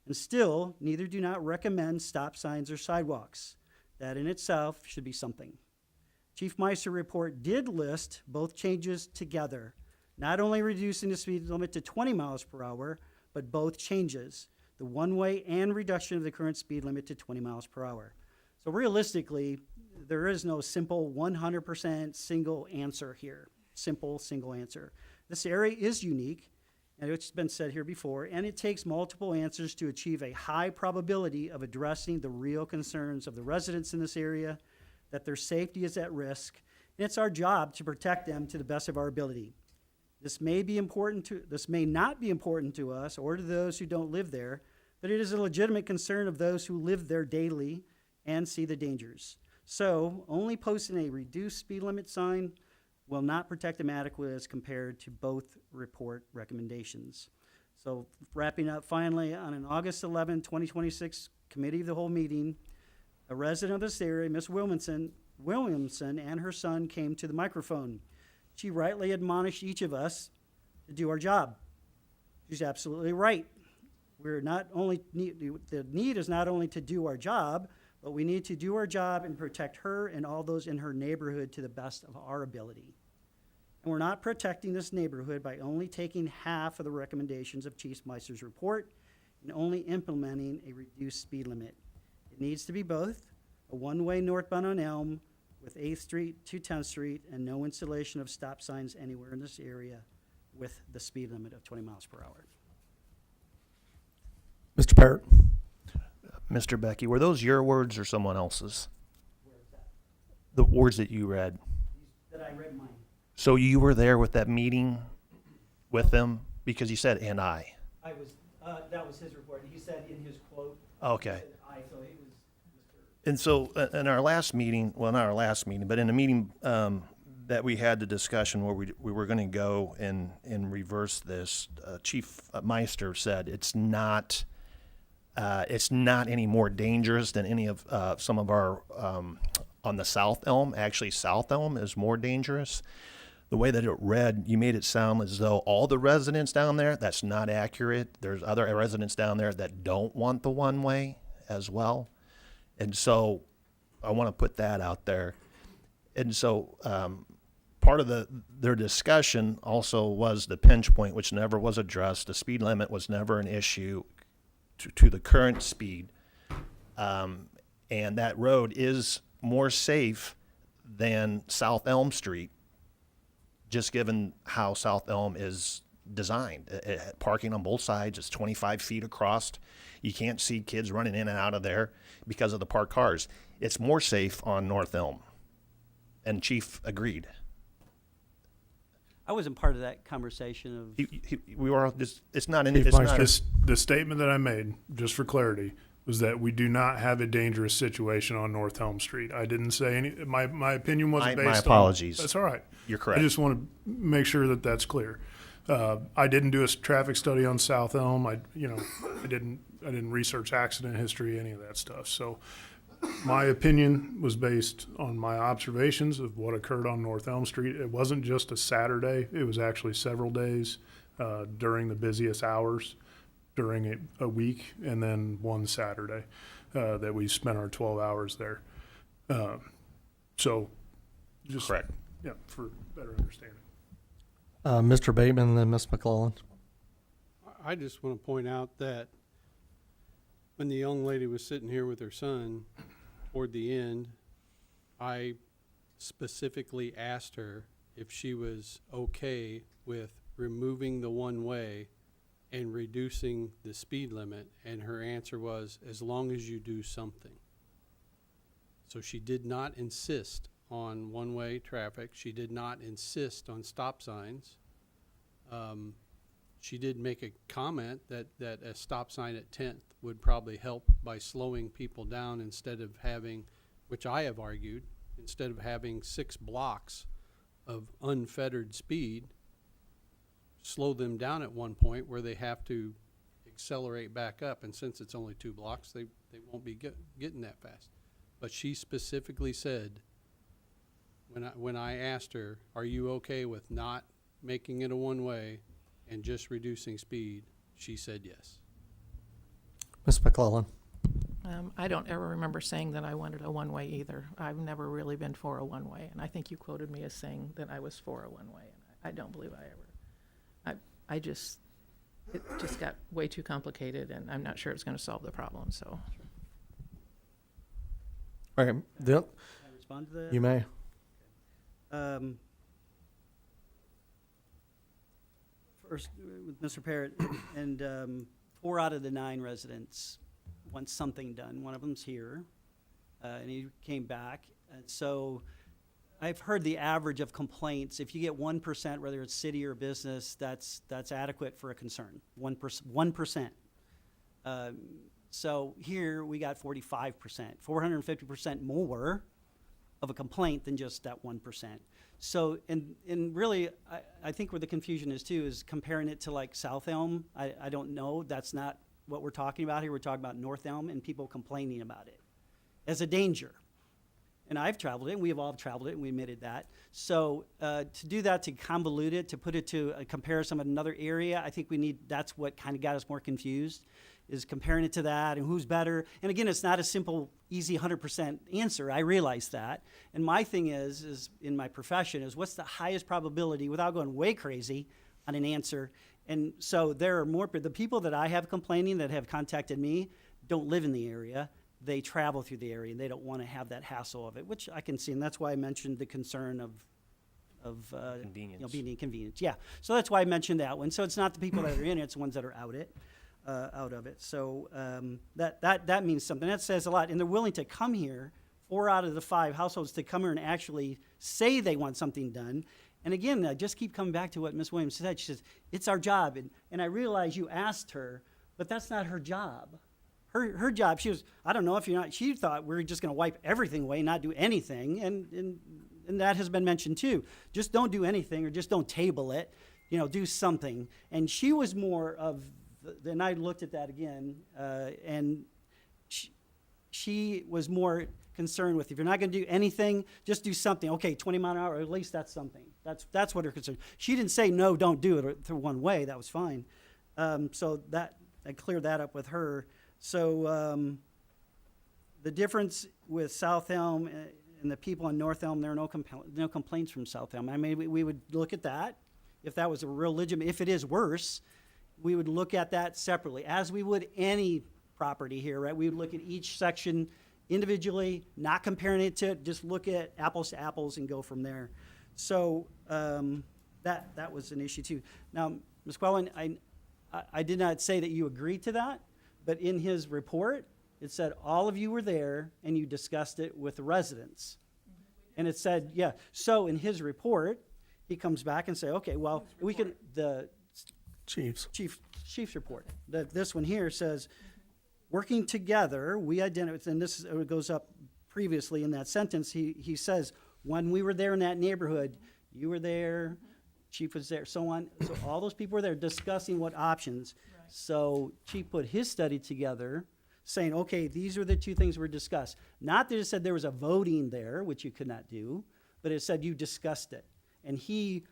and still neither do not recommend stop signs or sidewalks. That in itself should be something. Chief Meister report did list both changes together, not only reducing the speed limit to 20 miles per hour, but both changes, the one-way and reduction of the current speed limit to 20 miles per hour. So realistically, there is no simple 100% single answer here, simple single answer. This area is unique, and it's been said here before, and it takes multiple answers to achieve a high probability of addressing the real concerns of the residents in this area, that their safety is at risk, and it's our job to protect them to the best of our ability. This may not be important to us or to those who don't live there, but it is a legitimate concern of those who live there daily and see the dangers. So, only posting a reduced speed limit sign will not protect them adequately as compared to both report recommendations. So, wrapping up finally, on an August 11, 2026 Committee of the Whole meeting, a resident of this area, Ms. Williamson, and her son came to the microphone. She rightly admonished each of us to do our job. She's absolutely right. The need is not only to do our job, but we need to do our job and protect her and all those in her neighborhood to the best of our ability. And we're not protecting this neighborhood by only taking half of the recommendations of Chief Meister's report and only implementing a reduced speed limit. It needs to be both, a one-way northbound on Elm with 8th Street to 10th Street and no installation of stop signs anywhere in this area with the speed limit of 20 miles per hour. Mr. Parrott? Mr. Becky, were those your words or someone else's? The words that you read. That I read mine. So you were there with that meeting with them? Because you said, and I. I was, that was his report. He said in his quote. Okay. He said I, so it was Mr. And so in our last meeting, well, not our last meeting, but in a meeting that we had the discussion where we were going to go and reverse this, Chief Meister said it's not any more dangerous than any of some of our on the South Elm. Actually, South Elm is more dangerous. The way that it read, you made it sound as though all the residents down there, that's not accurate. There's other residents down there that don't want the one-way as well. And so I want to put that out there. And so part of their discussion also was the pinch point, which never was addressed. The speed limit was never an issue to the current speed. And that road is more safe than South Elm Street, just given how South Elm is designed. Parking on both sides is 25 feet across. You can't see kids running in and out of there because of the parked cars. It's more safe on North Elm. And Chief agreed. I wasn't part of that conversation of. We were all just, it's not an, Chief it's not, Meister. The statement that I made, just for clarity, was that we do not have a dangerous situation on North Helm Street. I didn't say any, my opinion wasn't based on. My apologies. That's all right. You're correct. I just want to make sure that that's clear. I didn't do a traffic study on South Elm. I didn't research accident history, any of that stuff. So my opinion was based on my observations of what occurred on North Elm Street. It wasn't just a Saturday. It was actually several days during the busiest hours during a week, and then one Saturday that we spent our 12 hours there. So just, Correct. Yeah, for better understanding. Mr. Bateman, then Ms. McClellan. I just want to point out that when the young lady was sitting here with her son toward the end, I specifically asked her if she was okay with removing the one-way and reducing the speed limit, and her answer was, as long as you do something. So she did not insist on one-way traffic. She did not insist on stop signs. She did make a comment that a stop sign at 10th would probably help by slowing people down instead of having, which I have argued, instead of having 6 blocks of unfettered speed, slow them down at one point where they have to accelerate back up. And since it's only 2 blocks, they won't be getting that fast. But she specifically said, when I asked her, are you okay with not making it a one-way and just reducing speed, she said yes. Ms. McClellan. I don't ever remember saying that I wanted a one-way either. I've never really been for a one-way, and I think you quoted me as saying that I was for a one-way, and I don't believe I ever. It just got way too complicated, and I'm not sure it's going to solve the problem, so. Okay, Dil, Can I respond to that? you may. First, with Mr. Parrott, and 4 out of the 9 residents want something done. One of them's here, and he came back. And so I've heard the average of complaints. If you get 1%, whether it's city or business, that's adequate for a concern. 1%. So here we got 45%, 450% more of a complaint than just that 1%. So, and really, I think where the confusion is too is comparing it to like South Elm. I don't know. That's not what we're talking about here. We're talking about North Elm and people complaining about it as a danger. And I've traveled it, and we have all traveled it, and we admitted that. So to do that, to convolute it, to put it to a comparison of another area, I think that's what kind of got us more confused, is comparing it to that and who's better. And again, it's not a simple, easy 100% answer. I realize that. And my thing is in my profession, is what's the highest probability, without going way crazy on an answer. And so there are more, the people that I have complaining that have contacted me don't live in the area. They travel through the area, and they don't want to have that hassle of it, which I can see. And that's why I mentioned the concern of Convenience. being inconvenienced. Yeah, so that's why I mentioned that one. So it's not the people that are in it, it's the ones that are out of it. So that means something. That says a lot. And they're willing to come here, 4 out of the 5 households, to come here and actually say they want something done. And again, I just keep coming back to what Ms. Williams said. She says, it's our job. And I realize you asked her, but that's not her job. Her job, I don't know if she thought we were just going to wipe everything away, not do anything. And that has been mentioned too. Just don't do anything, or just don't table it, do something. And she was more of, then I looked at that again, and she was more concerned with, if you're not going to do anything, just do something. Okay, 20 mile an hour, at least that's something. That's what her concern. She didn't say, no, don't do it through one way. That was fine. So that I cleared that up with her. So the difference with South Elm and the people in North Elm, there are no complaints from South Elm. I mean, we would look at that. If that was a real legitimate, if it is worse, we would look at that separately, as we would any property here, right? We would look at each section individually, not comparing it to, just look at apples to apples and go from there. So that was an issue too. Now, Ms. Quellen, I did not say that you agreed to that, but in his report, it said all of you were there and you discussed it with the residents. And it said, yeah. So in his report, he comes back and say, okay, well, we can, the Chief's chief's report. This one here says, working together, we identified, and this goes up previously in that sentence, he says, when we were there in that neighborhood, you were there, Chief was there, so on. So all those people were there discussing what options. So Chief put his study together, saying, okay, these are the two things were discussed. Not that it said there was a voting there, which you could not do, but it said you discussed it. And he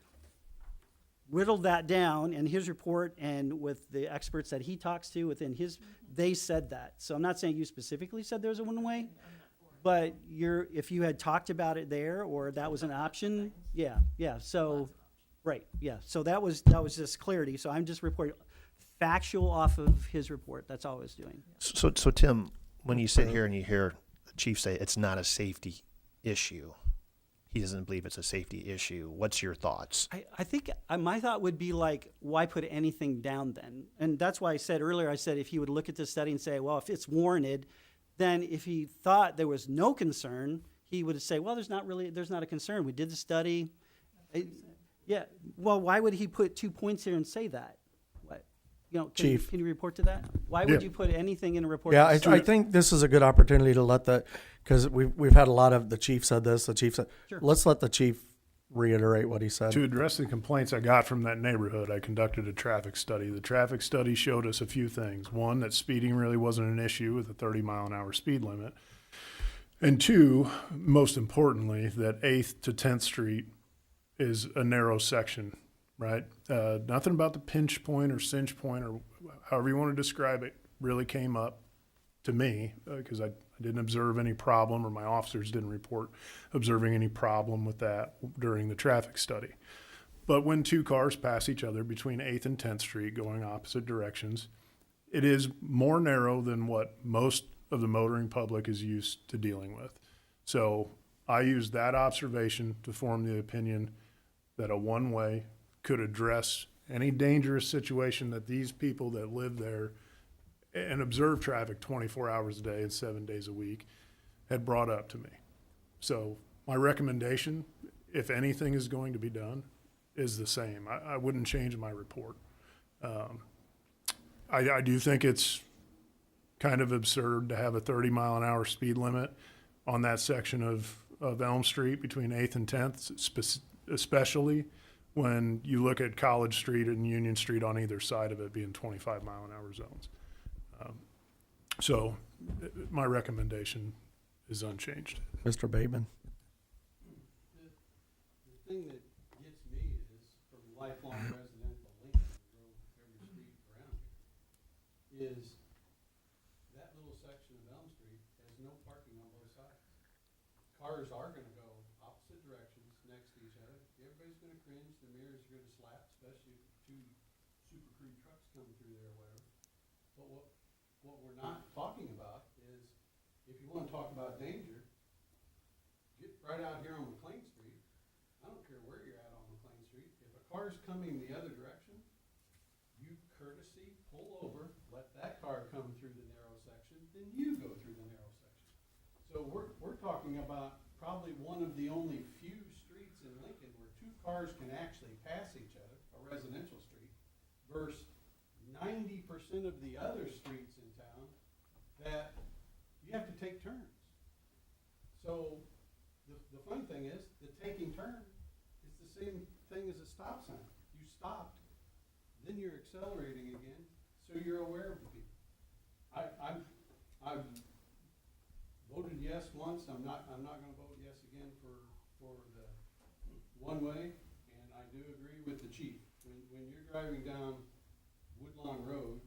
whittled that down in his report, and with the experts that he talks to within his, they said that. So I'm not saying you specifically said there was a one-way, but if you had talked about it there, or that was an option, yeah, so, right, yeah. So that was just clarity. So I'm just reporting factual off of his report. That's all I was doing. So Tim, when you sit here and you hear the chief say it's not a safety issue, he doesn't believe it's a safety issue. What's your thoughts? I think my thought would be like, why put anything down then? And that's why I said earlier, if he would look at this study and say, well, if it's warranted, then if he thought there was no concern, he would say, well, there's not a concern. We did the study. Yeah. Well, why would he put 2 points here and say that? What? Chief. Can you report to that? Why would you put anything in a report? Yeah, I think this is a good opportunity to let because we've had a lot of, the chief said this, the chief said, Sure. Let's let the chief reiterate what he said. To address the complaints I got from that neighborhood, I conducted a traffic study. The traffic study showed us a few things. One, that speeding really wasn't an issue with a 30-mile-an-hour speed limit. And two, most importantly, that 8th to 10th Street is a narrow section, right? Nothing about the pinch point or cinch point or however you want to describe it really came up to me because I didn't observe any problem, or my officers didn't report observing any problem with that during the traffic study. But when two cars pass each other between 8th and 10th Street going opposite directions, it is more narrow than what most of the motoring public is used to dealing with. So I used that observation to form the opinion that a one-way could address any dangerous situation that these people that live there and observe traffic 24 hours a day and 7 days a week had brought up to me. So my recommendation, if anything is going to be done, is the same. I wouldn't change my report. I do think it's kind of absurd to have a 30-mile-an-hour speed limit on that section of Elm Street between 8th and 10th, especially when you look at College Street and Union Street on either side of it being 25-mile-an-hour zones. So my recommendation is unchanged. Mr. Bateman. The thing that gets me is, from lifelong resident of Lincoln, who drove every street around here, is that little section of Elm Street has no parking on both sides. Cars are gonna go opposite directions next to each other. Everybody's gonna cringe, the mirrors are gonna slap, especially if two super crude trucks come through there or whatever. But what we're not talking about is, if you wanna talk about danger, get right out here on McLean Street. I don't care where you're at on McLean Street. If a car's coming the other direction, you courtesy pull over, let that car come through the narrow section, then you go through the narrow section. So we're talking about probably one of the only few streets in Lincoln where two cars can actually pass each other, a residential street, versus 90% of the other streets in town that you have to take turns. So the fun thing is, the taking turn is the same thing as a stop sign. You stopped, then you're accelerating again, so you're aware of the people. I've voted yes once. I'm not going to vote yes again for the one way, and I do agree with the chief. When you're driving down Woodlawn Road,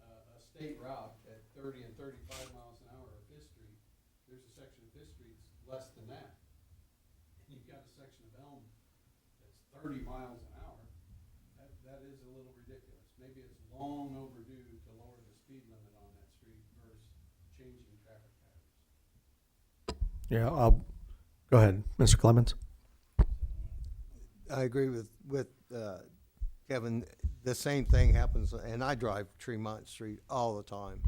a state route at 30 and 35 miles an hour of Fifth Street, there's a section of Fifth Street less than that. And you've got a section of Elm that's 30 miles an hour. That is a little ridiculous. Maybe it's long overdue to lower the speed limit on that street versus changing traffic patterns. Yeah, go ahead, Mr. Clemens. I agree with Kevin. The same thing happens, and I drive Tremont Street all the time.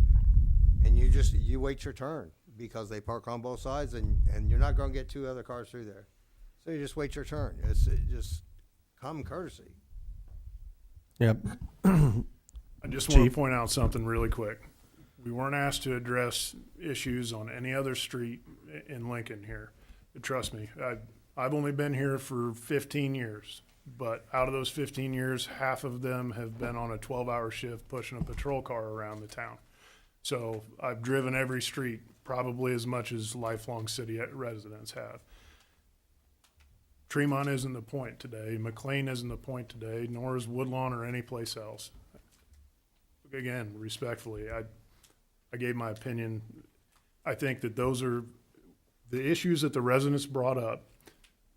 And you wait your turn because they park on both sides, and you're not going to get two other cars through there. So you just wait your turn. It's just common courtesy. Yep. I just want to point out something really quick. We weren't asked to address issues on any other street in Lincoln here. Trust me, I've only been here for 15 years, but out of those 15 years, half of them have been on a 12-hour shift pushing a patrol car around the town. So I've driven every street probably as much as lifelong city residents have. Tremont isn't the point today. McLean isn't the point today, nor is Woodlawn or any place else. Again, respectfully, I gave my opinion. I think that those are the issues that the residents brought up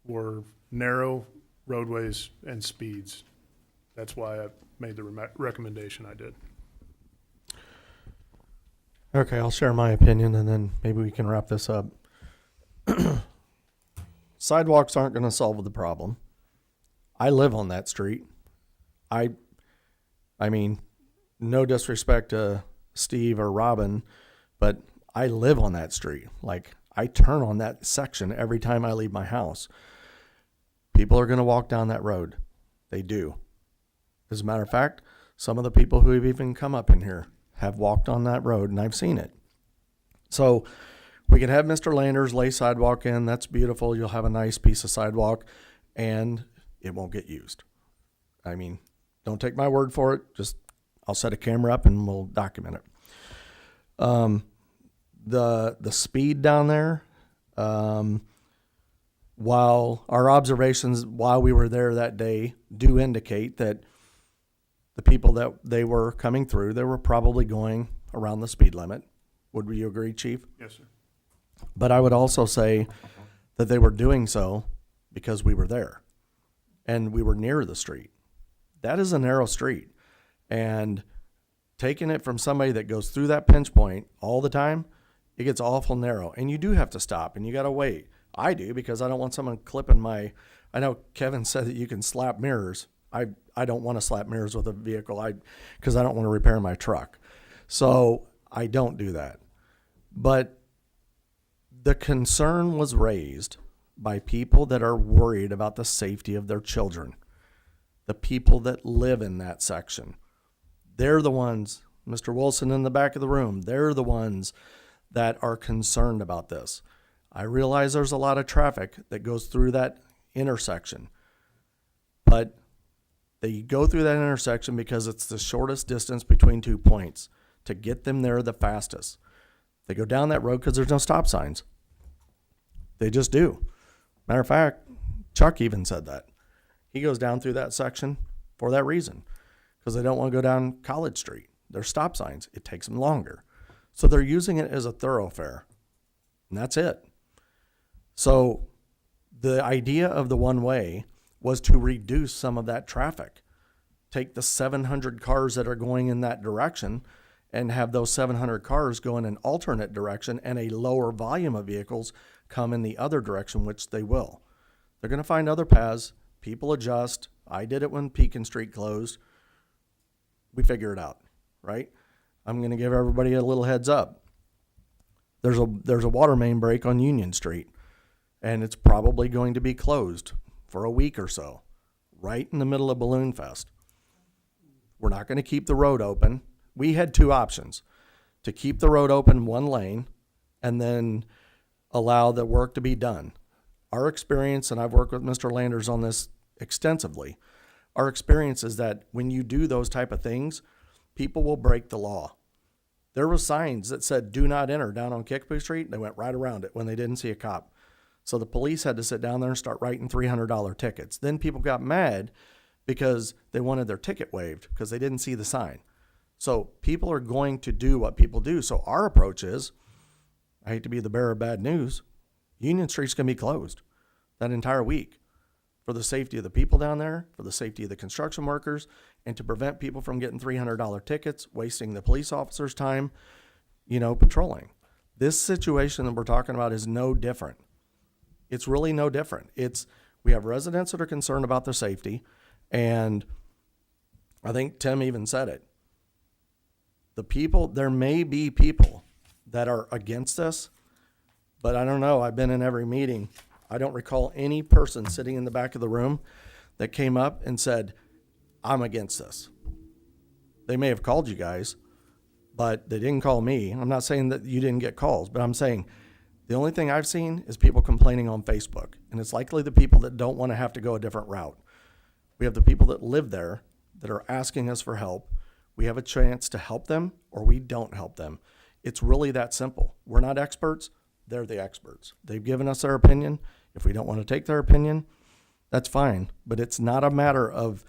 were narrow roadways and speeds. That's why I made the recommendation I did. Okay, I'll share my opinion and then maybe we can wrap this up. Sidewalks aren't going to solve the problem. I live on that street. I mean, no disrespect to Steve or Robin, but I live on that street. Like, I turn on that section every time I leave my house. People are going to walk down that road. They do. As a matter of fact, some of the people who have even come up in here have walked on that road, and I've seen it. So we can have Mr. Landers lay sidewalk in. That's beautiful. You'll have a nice piece of sidewalk, and it won't get used. I mean, don't take my word for it. Just I'll set a camera up and we'll document it. The speed down there, while our observations while we were there that day do indicate that the people that they were coming through, they were probably going around the speed limit. Would you agree, Chief? Yes, sir. But I would also say that they were doing so because we were there and we were near the street. That is a narrow street, and taking it from somebody that goes through that pinch point all the time, it gets awful narrow, and you do have to stop and you got to wait. I do, because I don't want someone clipping I know Kevin said that you can slap mirrors. I don't want to slap mirrors with a vehicle because I don't want to repair my truck. So I don't do that. But the concern was raised by people that are worried about the safety of their children, the people that live in that section. They're the ones, Mr. Wilson in the back of the room, they're the ones that are concerned about this. I realize there's a lot of traffic that goes through that intersection, but they go through that intersection because it's the shortest distance between 2 points to get them there the fastest. They go down that road because there's no stop signs. They just do. Matter of fact, Chuck even said that. He goes down through that section for that reason, because they don't want to go down College Street. There's stop signs. It takes them longer. So they're using it as a thoroughfare, and that's it. So the idea of the one-way was to reduce some of that traffic. Take the 700 cars that are going in that direction and have those 700 cars go in an alternate direction, and a lower volume of vehicles come in the other direction, which they will. They're going to find other paths. People adjust. I did it when Pekin Street closed. We figure it out, right? I'm going to give everybody a little heads up. There's a water main break on Union Street, and it's probably going to be closed for a week or so, right in the middle of Balloon Fest. We're not going to keep the road open. We had two options: to keep the road open one lane and then allow the work to be done. Our experience, and I've worked with Mr. Landers on this extensively, our experience is that when you do those type of things, people will break the law. There were signs that said "do not enter" down on Kickapoo Street. They went right around it when they didn't see a cop. So the police had to sit down there and start writing $300 tickets. Then people got mad because they wanted their ticket waived because they didn't see the sign. So people are going to do what people do. So our approach is, I hate to be the bearer of bad news, Union Street's going to be closed that entire week for the safety of the people down there, for the safety of the construction workers, and to prevent people from getting $300 tickets, wasting the police officers' time, patrolling. This situation that we're talking about is no different. It's really no different. We have residents that are concerned about their safety, and I think Tim even said it. There may be people that are against this, but I don't know. I've been in every meeting. I don't recall any person sitting in the back of the room that came up and said, "I'm against this." They may have called you guys, but they didn't call me. I'm not saying that you didn't get calls, but I'm saying the only thing I've seen is people complaining on Facebook, and it's likely the people that don't want to have to go a different route. We have the people that live there that are asking us for help. We have a chance to help them, or we don't help them. It's really that simple. We're not experts. They're the experts. They've given us their opinion. If we don't want to take their opinion, that's fine. But it's not a matter of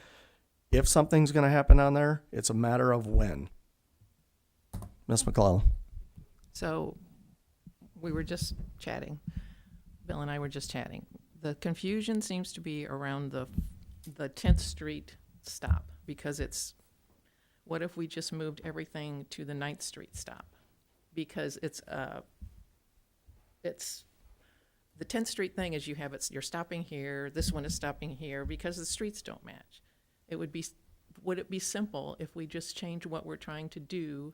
if something's going to happen down there. It's a matter of when. Ms. McClellan. So we were just chatting. Bill and I were just chatting. The confusion seems to be around the 10th Street stop, because it's, what if we just moved everything to the 9th Street stop? Because it's the 10th Street thing is you're stopping here, this one is stopping here, because the streets don't match. Would it be simple if we just change what we're trying to do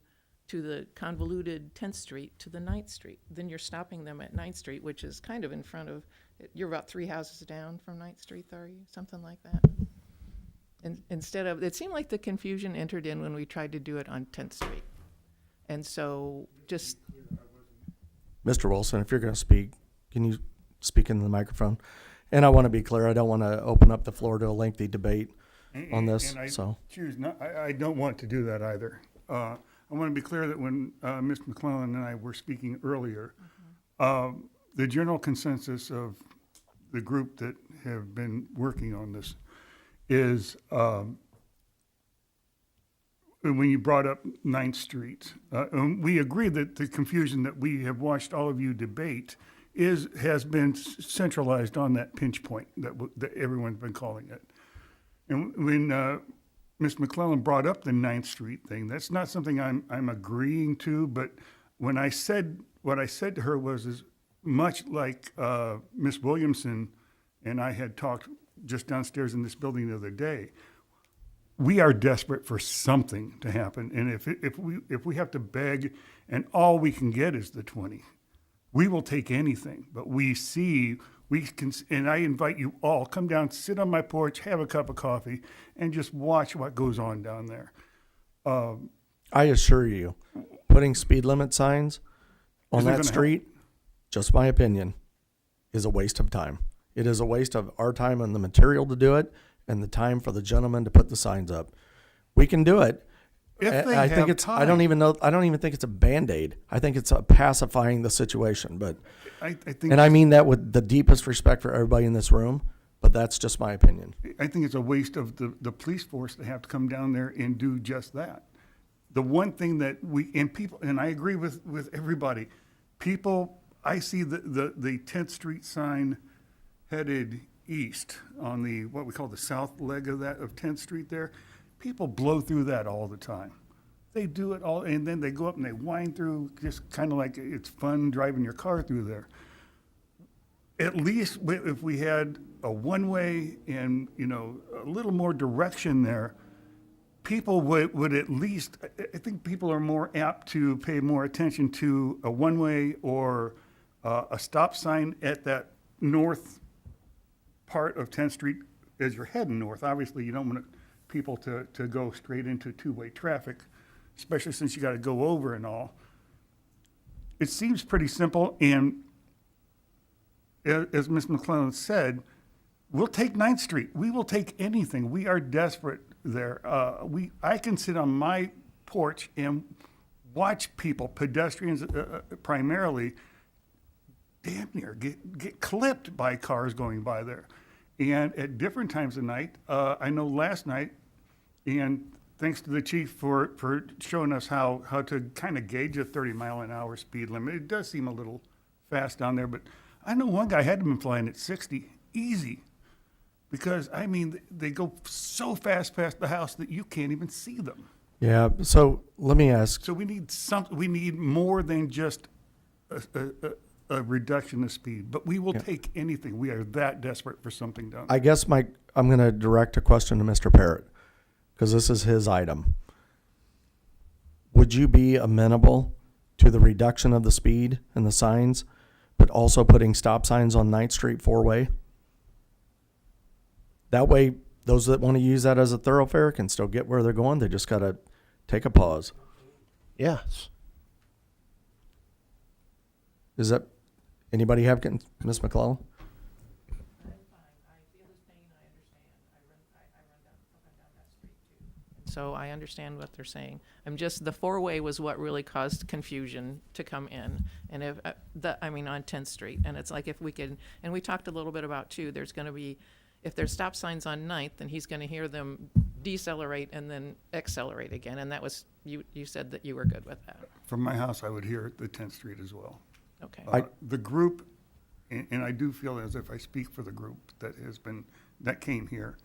to the convoluted 10th Street to the 9th Street? Then you're stopping them at 9th Street, which is kind of in front of, you're about 3 houses down from 9th Street, are you? Something like that. And instead of, it seemed like the confusion entered in when we tried to do it on 10th Street. And so just, Mr. Wilson, if you're going to speak, can you speak into the microphone? And I want to be clear, I don't want to open up the floor to a lengthy debate on this, And I so. choose not, I don't want to do that either. I want to be clear that when Ms. McClellan and I were speaking earlier, the general consensus of the group that have been working on this is when you brought up 9th Street, we agree that the confusion that we have watched all of you debate has been centralized on that pinch point that everyone's been calling it. And when Ms. McClellan brought up the 9th Street thing, that's not something I'm agreeing to, but when I said, what I said to her was as much like Ms. Williamson and I had talked just downstairs in this building the other day. We are desperate for something to happen, and if we have to beg, and all we can get is the 20, we will take anything. But we can, and I invite you all, come down, sit on my porch, have a cup of coffee, and just watch what goes on down there. I assure you, putting speed limit signs on Isn't it that gonna street, just my opinion, is a waste of time. It is a waste of our time and the material to do it, and the time for the gentleman to put the signs up. We can do it. If they I think have it's. time. I don't even think it's a Band-Aid. I think it's a pacifying the situation. But I think, and I mean that with the deepest respect for everybody in this room. But that's just my opinion. I think it's a waste of the police force to have to come down there and do just that. The one thing that people, and I agree with everybody, people, I see the 10th Street sign headed east on the, what we call the south leg of 10th Street there. People blow through that all the time. They do it all, and then they go up and they wind through, just kind of like it's fun driving your car through there. At least if we had a one-way and, a little more direction there, people would at least, I think people are more apt to pay more attention to a one-way or a stop sign at that north part of 10th Street as you're heading north. Obviously, you don't want people to go straight into two-way traffic, especially since you got to go over and all. It seems pretty simple, and as Ms. McClellan said, we'll take 9th Street. We will take anything. We are desperate there. I can sit on my porch and watch people, pedestrians primarily, damn near get clipped by cars going by there. And at different times of night, I know last night, and thanks to the chief for showing us how to kind of gauge a 30-mile-an-hour speed limit. It does seem a little fast down there, but I know one guy had been flying at 60, easy. Because, I mean, they go so fast past the house that you can't even see them. Yeah. So let me ask. So we need more than just a reduction of speed, but we will take anything. We are that desperate for something done. I guess I'm going to direct a question to Mr. Parrott, because this is his item. Would you be amenable to the reduction of the speed and the signs, but also putting stop signs on 9th Street four-way? That way, those that want to use that as a thoroughfare can still get where they're going. They just got to take a pause. Yes. Is that, anybody have, Ms. McClellan? So I understand what they're saying. I'm just, the four-way was what really caused confusion to come in. And if, on 10th Street. And it's like if we could, and we talked a little bit about too, there's gonna be, if there's stop signs on 9th, then he's gonna hear them decelerate and then accelerate again. And that was, you said that you were good with that. From my house, I would hear the 10th Street as well. Okay. The group, and I do feel as if I speak for the group that came here,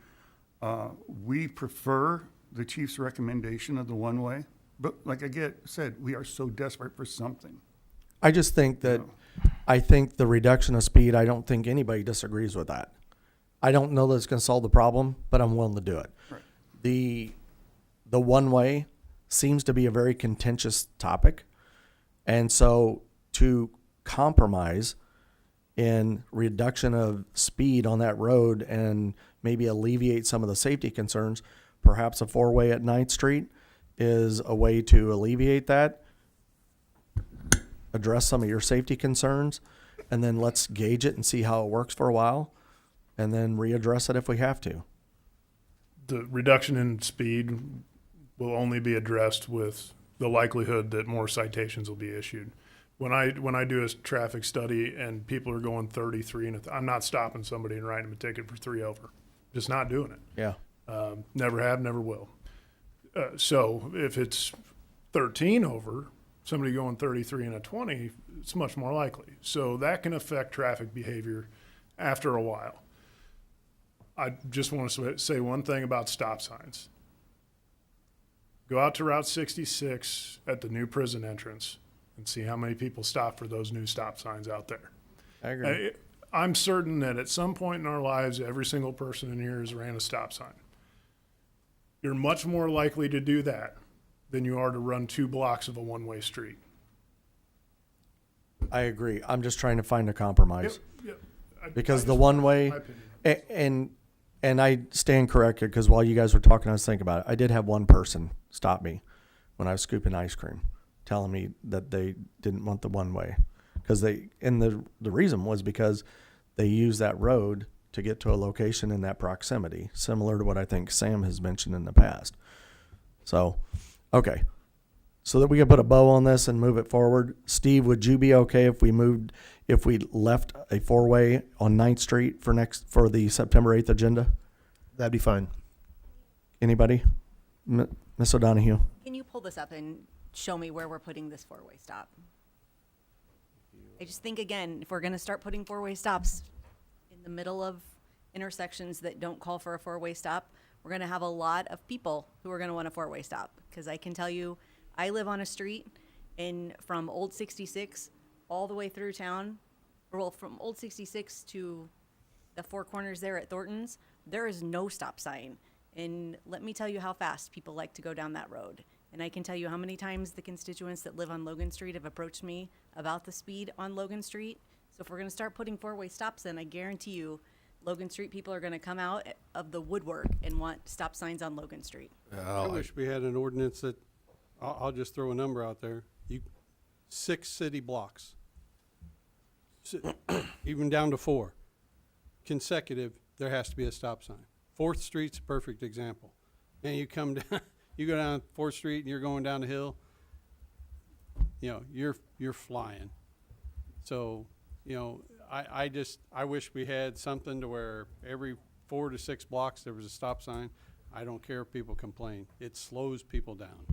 we prefer the chief's recommendation of the one-way, but like I said, we are so desperate for something. I just think that, I think the reduction of speed, I don't think anybody disagrees with that. I don't know that it's gonna solve the problem, but I'm willing to do it. Right. The one-way seems to be a very contentious topic. And so to compromise in reduction of speed on that road and maybe alleviate some of the safety concerns, perhaps a four-way at 9th Street is a way to alleviate that, address some of your safety concerns, and then let's gauge it and see how it works for a while, and then readdress it if we have to. The reduction in speed will only be addressed with the likelihood that more citations will be issued. When I do a traffic study and people are going 33, I'm not stopping somebody and writing them a ticket for 3 over. Just not doing it. Yeah. Never have, never will. So if it's 13 over, somebody going 33 and a 20, it's much more likely. So that can affect traffic behavior after a while. I just want to say one thing about stop signs. Go out to Route 66 at the new prison entrance and see how many people stop for those new stop signs out there. I agree. I'm certain that at some point in our lives, every single person in here has ran a stop sign. You're much more likely to do that than you are to run 2 blocks of a one-way street. I agree. I'm just trying to find a compromise. Yep. Because the just- one way, my opinion. and I stand corrected, because while you guys were talking, I was thinking about it. I did have one person stop me when I was scooping ice cream, telling me that they didn't want the one way. Because the reason was because they use that road to get to a location in that proximity, similar to what I think Sam has mentioned in the past. So, okay. So that we can put a bow on this and move it forward. Steve, would you be okay if we left a four-way on 9th Street for the September 8th agenda? That'd be fine. Anybody? Miss O'Donohue? Can you pull this up and show me where we're putting this four-way stop? I just think, again, if we're gonna start putting four-way stops in the middle of intersections that don't call for a four-way stop, we're gonna have a lot of people who are gonna want a four-way stop. Because I can tell you, I live on a street from Old 66 all the way through town, from Old 66 to the Four Corners there at Thornton's, there is no stop sign. And let me tell you how fast people like to go down that road. And I can tell you how many times the constituents that live on Logan Street have approached me about the speed on Logan Street. So if we're gonna start putting four-way stops in, I guarantee you, Logan Street people are gonna come out of the woodwork and want stop signs on Logan Street. I wish we had an ordinance that, I'll just throw a number out there. 6 city blocks, even down to 4. Consecutive, there has to be a stop sign. 4th Street's a perfect example. And you come down, you go down 4th Street and you're going down the hill, you're flying. So, I wish we had something to where every 4 to 6 blocks there was a stop sign. I don't care if people complain. It slows people down.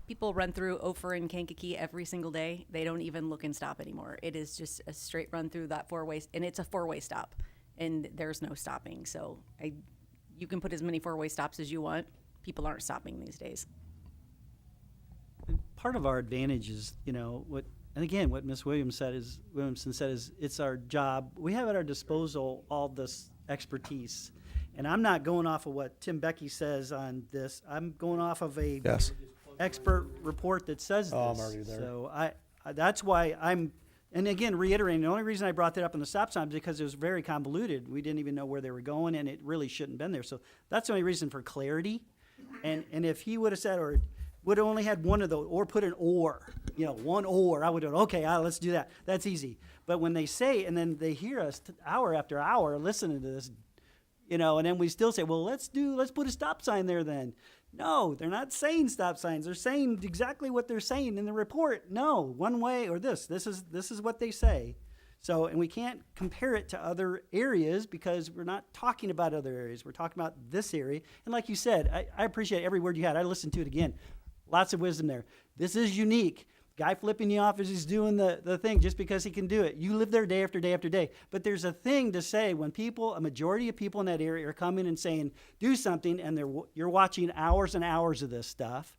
People run through Ophir and Kankakee every single day. They don't even look and stop anymore. It is just a straight run through that four-way, and it's a four-way stop, and there's no stopping. So you can put as many four-way stops as you want. People aren't stopping these days. And part of our advantage is, what Ms. Williamson said is it's our job. We have at our disposal all this expertise. And I'm not going off of what Tim Becky says on this. I'm going off of a expert report that says this. Oh, I'm already there. So that's why and again, reiterating, the only reason I brought that up in the stop sign is because it was very convoluted. We didn't even know where they were going, and it really shouldn't have been there. So that's the only reason for clarity. And if he would have said, or would have only had one of those, or put an or, one or, I would have, okay, let's do that. That's easy. But when they say, and then they hear us hour after hour listening to this, and then we still say, well, let's put a stop sign there then. No, they're not saying stop signs. They're saying exactly what they're saying in the report. No, one way or this. This is what they say. So, and we can't compare it to other areas because we're not talking about other areas. We're talking about this area. And like you said, I appreciate every word you had. I listened to it again. Lots of wisdom there. This is unique. Guy flipping you off as he's doing the thing just because he can do it. You live there day after day after day. But there's a thing to say when a majority of people in that area are coming and saying, do something, and you're watching hours and hours of this stuff,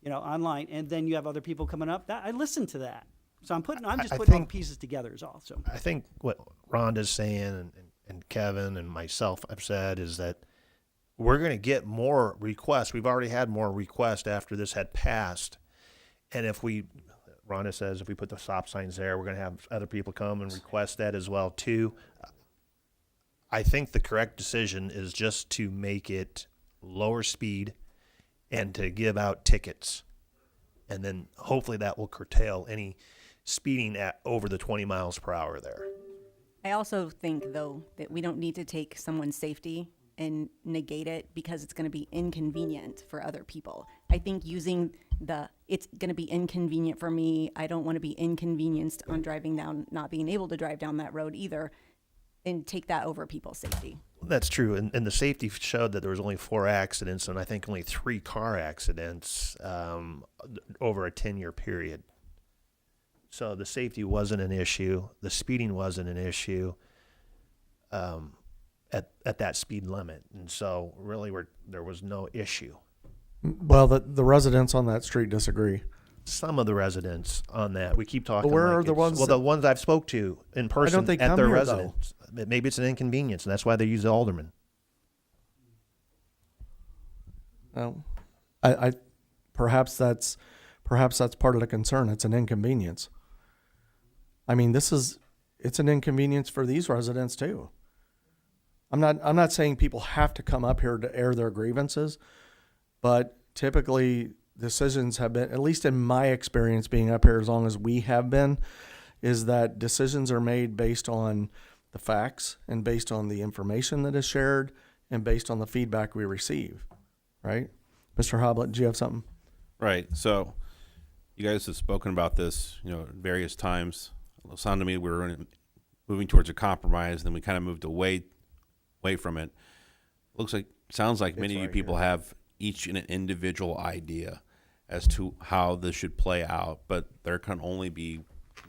online, and then you have other people coming up. I listen to that. So I'm just putting all the pieces together is all. So I think what Rhonda's saying and Kevin and myself have said is that we're going to get more requests. We've already had more requests after this had passed. And Rhonda says if we put the stop signs there, we're going to have other people come and request that as well too. I think the correct decision is just to make it lower speed and to give out tickets. And then hopefully that will curtail any speeding at over the 20 miles per hour there. I also think, though, that we don't need to take someone's safety and negate it because it's going to be inconvenient for other people. I think using it's going to be inconvenient for me. I don't want to be inconvenienced on driving down, not being able to drive down that road either, and take that over people's safety. That's true. And the safety showed that there was only 4 accidents and I think only 3 car accidents over a 10-year period. So the safety wasn't an issue. The speeding wasn't an issue at that speed limit. And so really there was no issue. Well, the residents on that street disagree. Some of the residents on that, we keep talking. But where like are the ones? Well, the ones I've spoke to in person don't they at come their here, residence. Maybe it's an inconvenience, and that's why they use the alderman. No, I perhaps that's part of the concern. It's an inconvenience. I mean, it's an inconvenience for these residents too. I'm not saying people have to come up here to air their grievances, but typically decisions have been, at least in my experience being up here as long as we have been, is that decisions are made based on the facts and based on the information that is shared and based on the feedback we receive, right? Mr. Hoblet, do you have something? Right. So you guys have spoken about this, various times. It sounded to me we were moving towards a compromise, then we kind of moved away from it. Sounds like many of you people have each an individual idea as to how this should play out, but there can only be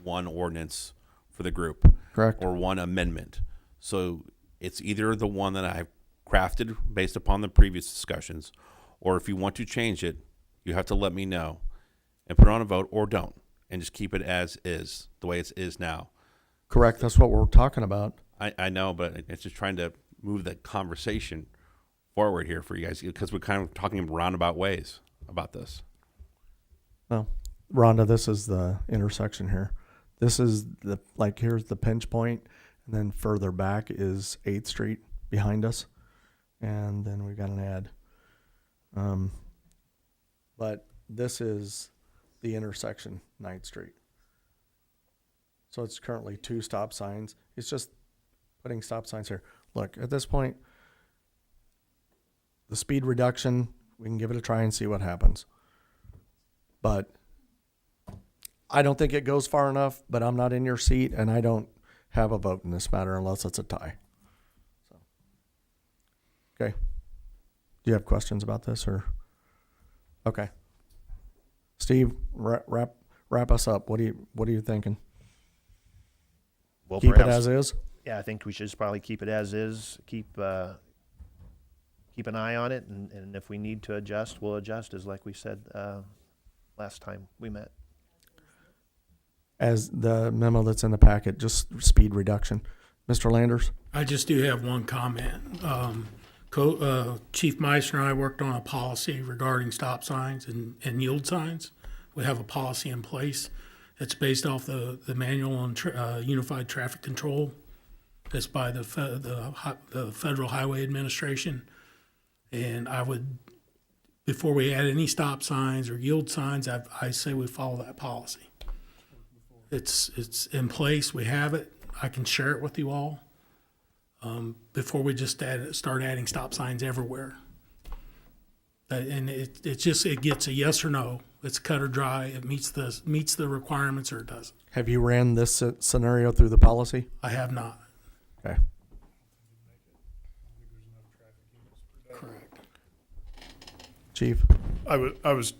one ordinance for the group. Correct. Or one amendment. So it's either the one that I've crafted based upon the previous discussions, or if you want to change it, you have to let me know and put it on a vote, or don't, and just keep it as is, the way it is now. Correct. That's what we're talking about. I know, but it's just trying to move the conversation forward here for you guys, because we're kind of talking in roundabout ways about this. Well, Rhonda, this is the intersection here. This is here's the pinch point, and then further back is 8th Street behind us, and then we've got an ad. But this is the intersection, 9th Street. So it's currently 2 stop signs. It's just putting stop signs here. Look, at this point, the speed reduction, we can give it a try and see what happens. But I don't think it goes far enough, but I'm not in your seat, and I don't have a vote in this matter unless it's a tie. So, okay. Do you have questions about this, or? Okay. Steve, wrap us up. What are you thinking? Well, keep perhaps, it as is? Yeah, I think we should just probably keep it as is. Keep an eye on it, and if we need to adjust, we'll adjust, as like we said last time we met. As the memo that's in the packet, just speed reduction. Mr. Landers? I just do have one comment. Chief Meister and I worked on a policy regarding stop signs and yield signs. We have a policy in place that's based off the manual on unified traffic control. That's by the Federal Highway Administration. And I would before we add any stop signs or yield signs, I say we follow that policy. It's in place, we have it, I can share it with you all, before we just start adding stop signs everywhere. And it gets a yes or no, it's cut or dry, it meets the requirements or it doesn't. Have you ran this scenario through the policy? I have not. Okay. Correct. Chief? I was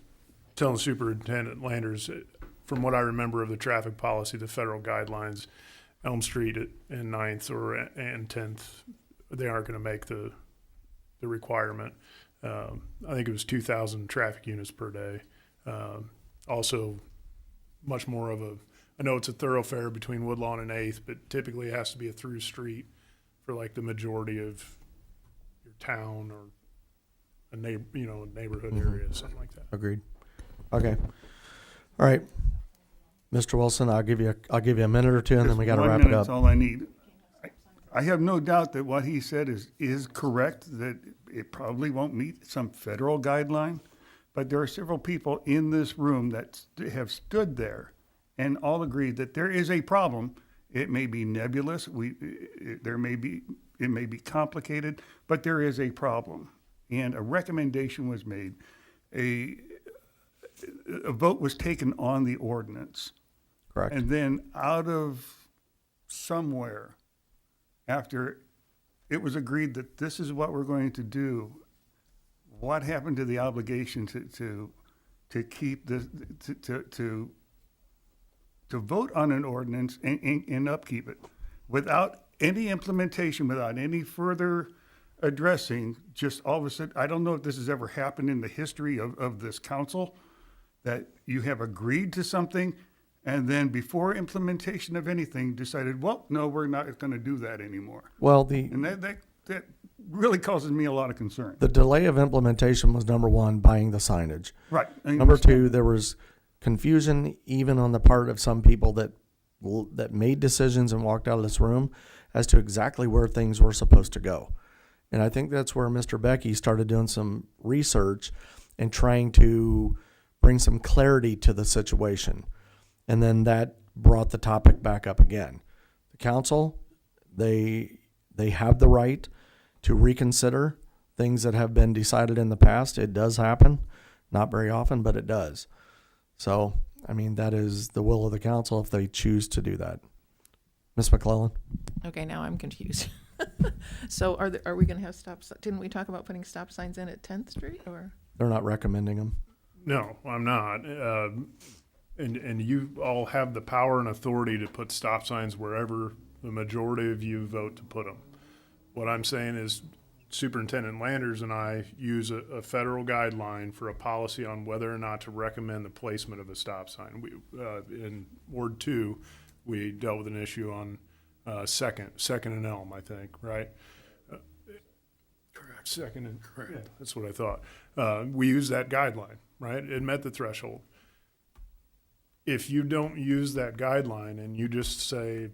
telling Superintendent Landers, from what I remember of the traffic policy, the federal guidelines, Elm Street and 9th and 10th, they aren't going to make the requirement. I think it was 2,000 traffic units per day. Also, much more of I know it's a thoroughfare between Woodlawn and 8th, but typically it has to be a through street for like the majority of your town or a neighborhood area, something like that. Agreed. Okay. All right. Mr. Wilson, I'll give you a minute or two, and then we got to wrap it up. That's all I need. I have no doubt that what he said is correct, that it probably won't meet some federal guideline, but there are several people in this room that have stood there and all agreed that there is a problem. It may be nebulous. It may be complicated, but there is a problem. And a recommendation was made. A vote was taken on the ordinance. Correct. And then out of somewhere, after it was agreed that this is what we're going to do, what happened to the obligation to keep this, to vote on an ordinance and upkeep it without any implementation, without any further addressing, just all of a sudden, I don't know if this has ever happened in the history of this council, that you have agreed to something and then before implementation of anything decided, well, no, we're not going to do that anymore. Well, And that really causes me a lot of concern. the delay of implementation was number one, buying the signage. Right. I Number understand. two, there was confusion even on the part of some people that made decisions and walked out of this room as to exactly where things were supposed to go. And I think that's where Mr. Becky started doing some research and trying to bring some clarity to the situation. And then that brought the topic back up again. The council, they have the right to reconsider things that have been decided in the past. It does happen, not very often, but it does. So, I mean, that is the will of the council if they choose to do that. Ms. McClellan? Okay, now I'm confused. So are we going to have didn't we talk about putting stop signs in at 10th Street or? They're not recommending them. No, I'm not. And you all have the power and authority to put stop signs wherever the majority of you vote to put them. What I'm saying is Superintendent Landers and I use a federal guideline for a policy on whether or not to recommend the placement of a stop sign. In Ward 2, we dealt with an issue on Second and Elm, I think, right? Correct. Second and correct. Yeah, that's what I thought. We used that guideline, right? It met the threshold. If you don't use that guideline and you just say,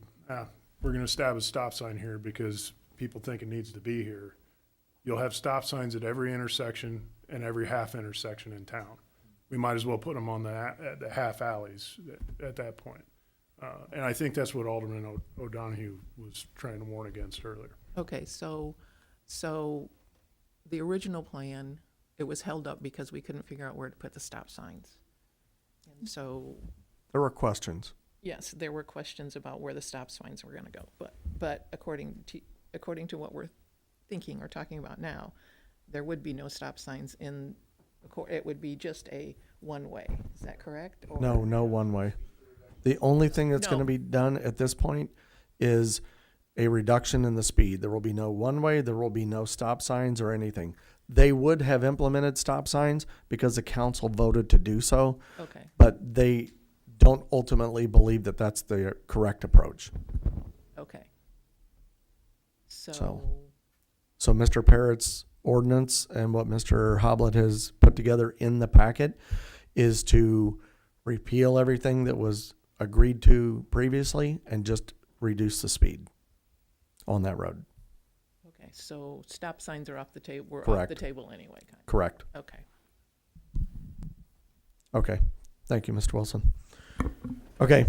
we're going to stab a stop sign here because people think it needs to be here, you'll have stop signs at every intersection and every half intersection in town. We might as well put them on the half alleys at that point. And I think that's what Alderman O'Donohue was trying to warn against earlier. Okay, so the original plan, it was held up because we couldn't figure out where to put the stop signs. And so, There were questions. yes, there were questions about where the stop signs were going to go. But according to what we're thinking or talking about now, there would be no stop signs it would be just a one-way. Is that correct? Or- No one way. The only thing that's going to No. be done at this point is a reduction in the speed. There will be no one way. There will be no stop signs or anything. They would have implemented stop signs because the council voted to do so. Okay. But they don't ultimately believe that that's the correct approach. Okay. So Mr. Parrott's ordinance and what Mr. Hoblet has put together in the packet is to repeal everything that was agreed to previously and just reduce the speed on that road. Okay, so stop signs are off the table, we're off Correct. the table anyway, kind of. Correct. Okay. Okay, thank you, Mr. Wilson. Okay,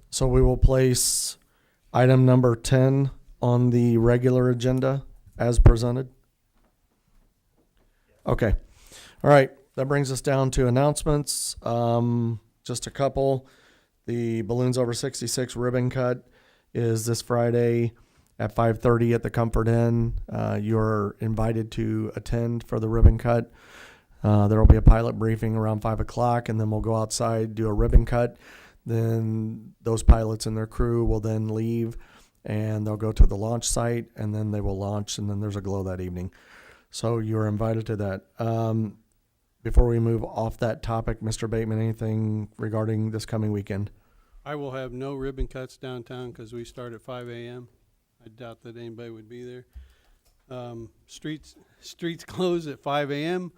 so we will place item number 10 on the regular agenda as presented. Okay, all right, that brings us down to announcements. Just a couple. The Balloons Over 66 ribbon cut is this Friday at 5:30 at the Comfort Inn. You're invited to attend for the ribbon cut. There will be a pilot briefing around 5 o'clock, and then we'll go outside, do a ribbon cut. Then those pilots and their crew will then leave, and they'll go to the launch site, and then they will launch, and then there's a glow that evening. So you're invited to that. Before we move off that topic, Mr. Bateman, anything regarding this coming weekend? I will have no ribbon cuts downtown because we start at 5 a.m. I doubt that anybody would be there. Streets close at 5 a.m.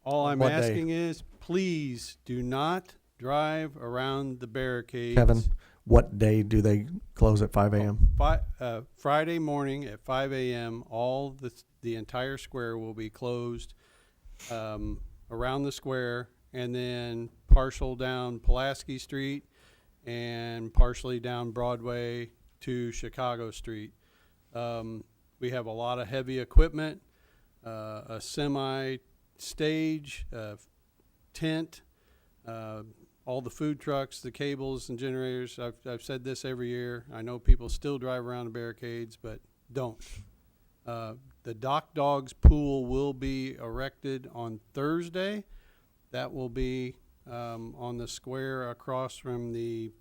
All I'm What day? asking is, please do not drive around the barricades. Kevin, what day do they close at 5 a.m.? Friday morning at 5 a.m. All the entire square will be closed around the square, and then partial down Pulaski Street and partially down Broadway to Chicago Street. We have a lot of heavy equipment, a semi stage, tent, all the food trucks, the cables and generators. I've said this every year. I know people still drive around the barricades, but don't. The Dock Dogs pool will be erected on Thursday. That will be on the square across from the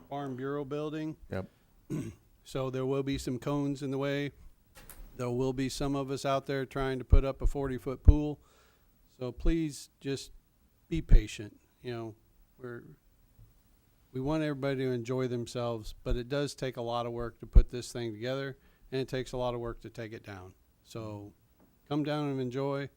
Farm Bureau building. Yep. So there will be some cones in the way. There will be some of us out there trying to put up a 40-foot pool. So please just be patient. You know, we want everybody to enjoy themselves, but it does take a lot of work to put this thing together, and it takes a lot of work to take it down. So come down and enjoy.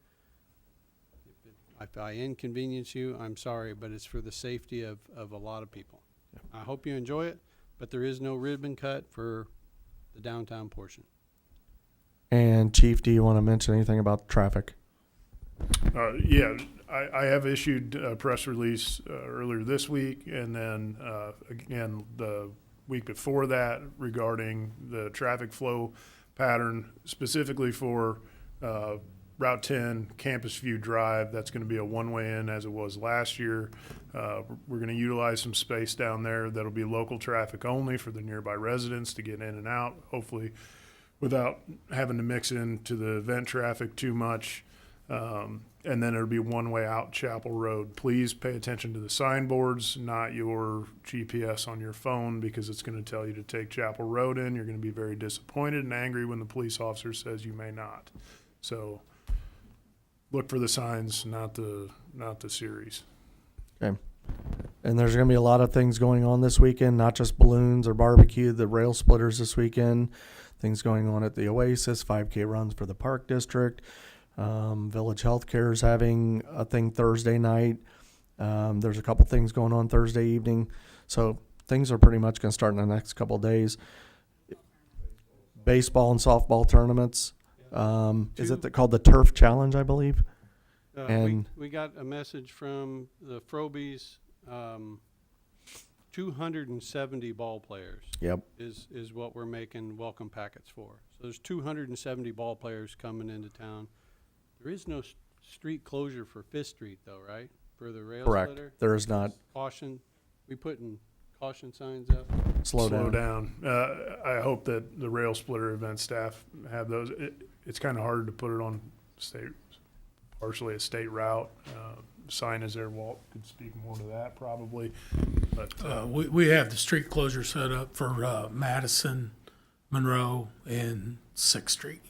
If I inconvenience you, I'm sorry, but it's for the safety of a lot of people. Yep. I hope you enjoy it, but there is no ribbon cut for the downtown portion. And Chief, do you want to mention anything about traffic? Yeah, I have issued a press release earlier this week, and then again the week before that regarding the traffic flow pattern, specifically for Route 10, Campus View Drive. That's going to be a one-way in as it was last year. We're going to utilize some space down there that'll be local traffic only for the nearby residents to get in and out, hopefully without having to mix into the event traffic too much. And then it'll be one-way out Chapel Road. Please pay attention to the signboards, not your GPS on your phone, because it's going to tell you to take Chapel Road in. You're going to be very disappointed and angry when the police officer says you may not. So look for the signs, not the series. Okay. And there's going to be a lot of things going on this weekend, not just balloons or barbecue, the rail splitters this weekend, things going on at the Oasis, 5K runs for the Park District. Village Healthcare is having a thing Thursday night. There's a couple things going on Thursday evening. So things are pretty much going to start in the next couple of days. Baseball and softball tournaments. Is it called the Turf Challenge, I believe? And we got a message from the Frobies, 270 ball players. Yep. Is what we're making welcome packets for. So there's 270 ball players coming into town. There is no street closure for Fifth Street, though, right? For the rail correct. splitter? There is not. Caution. We putting caution signs up. Slow down. I hope that the rail splitter event staff have those. It's kind of hard to put it on partially a state route. Sign is there. Walt could speak more to that probably. But we have the street closure set up for Madison, Monroe, and 6th Street.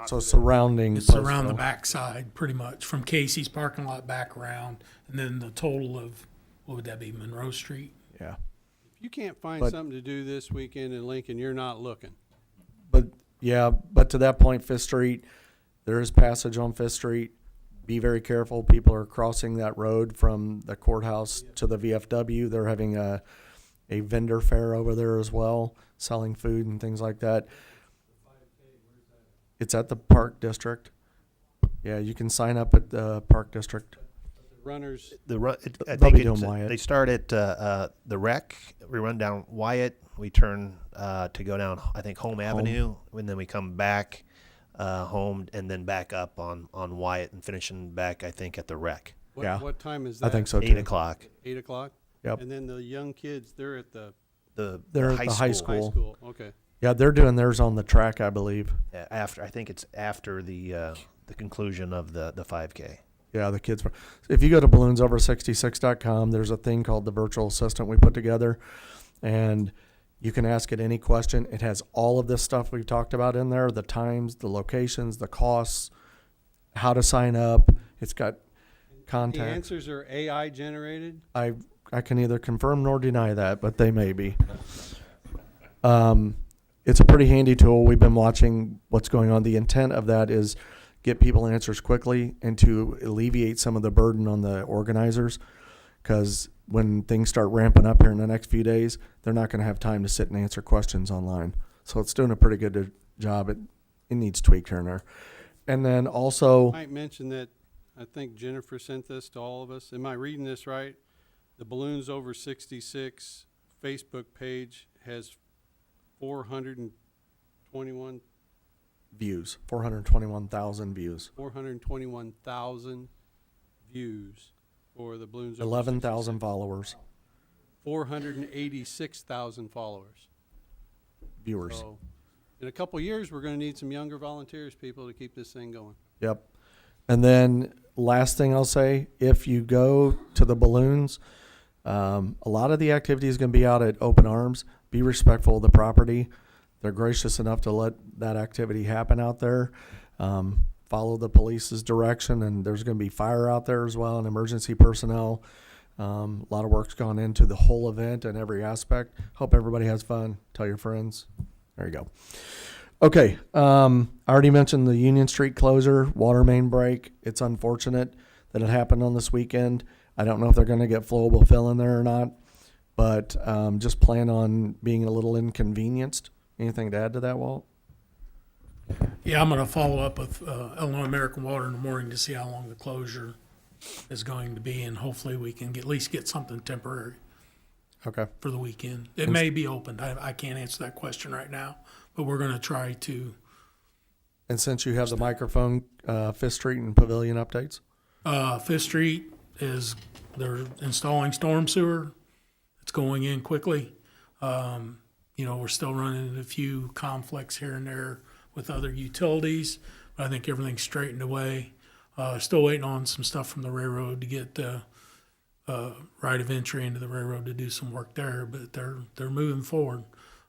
So surrounding. It's around the backside, pretty much, from Casey's parking lot back around, and then the total of, what would that be, Monroe Street? Yeah. If you can't find But- something to do this weekend in Lincoln, you're not looking. But to that point, Fifth Street, there is passage on Fifth Street. Be very careful. People are crossing that road from the courthouse to the VFW. They're having a vendor fair over there as well, selling food and things like that. It's at the Park District. Yeah, you can sign up at the Park District. Runners, I They'll think be doing Wyatt. they start at the Rec. We run down Wyatt. We turn to go down, I think, Home Avenue, and then we come back home, and then back up on Wyatt, and finishing back, I think, at the Rec. what time is that? I think so too. 8 o'clock. 8 o'clock? Yep. And then the young kids, they're at the They're at high the high school. high school. school, okay. Yeah, they're doing theirs on the track, I believe. After, I think it's after the conclusion of the 5K. Yeah, the kids. If you go to balloonsover66.com, there's a thing called the virtual assistant we put together, and you can ask it any question. It has all of this stuff we've talked about in there: the times, the locations, the costs, how to sign up. It's got The contact. answers are AI generated? I can neither confirm nor deny that, but they may be. It's a pretty handy tool. We've been watching what's going on. The intent of that is get people answers quickly and to alleviate some of the burden on the organizers, because when things start ramping up here in the next few days, they're not going to have time to sit and answer questions online. So it's doing a pretty good job. It needs tweak here and there. And then also, I might mention that I think Jennifer sent this to all of us. Am I reading this right? The Balloons Over 66 Facebook page has 421 views, 421,000 views, 421,000 views for the Balloons Over 11,000 66. followers, 486,000 followers. viewers. So in a couple years, we're going to need some younger volunteers, people, to keep this thing going. Yep. And then last thing I'll say, if you go to the balloons, a lot of the activity is going to be out at Open Arms. Be respectful of the property. They're gracious enough to let that activity happen out there. Follow the police's direction, and there's going to be fire out there as well and emergency personnel. A lot of work's gone into the whole event and every aspect. Hope everybody has fun. Tell your friends. There you go. Okay. I already mentioned the Union Street closure, water main break. It's unfortunate that it happened on this weekend. I don't know if they're going to get flowable fill in there or not, but just plan on being a little inconvenienced. Anything to add to that, Walt? Yeah, I'm going to follow up with Illinois American Water in the morning to see how long the closure is going to be, and hopefully we can at least get something temporary Okay. for the weekend. It may be opened. I can't answer that question right now, but we're going to try to. And since you have the microphone, Fifth Street and Pavilion updates? Fifth Street they're installing storm sewer. It's going in quickly. We're still running into a few conflicts here and there with other utilities, but I think everything's straightened away. Still waiting on some stuff from the railroad to get the right of entry into the railroad to do some work there, but they're moving forward.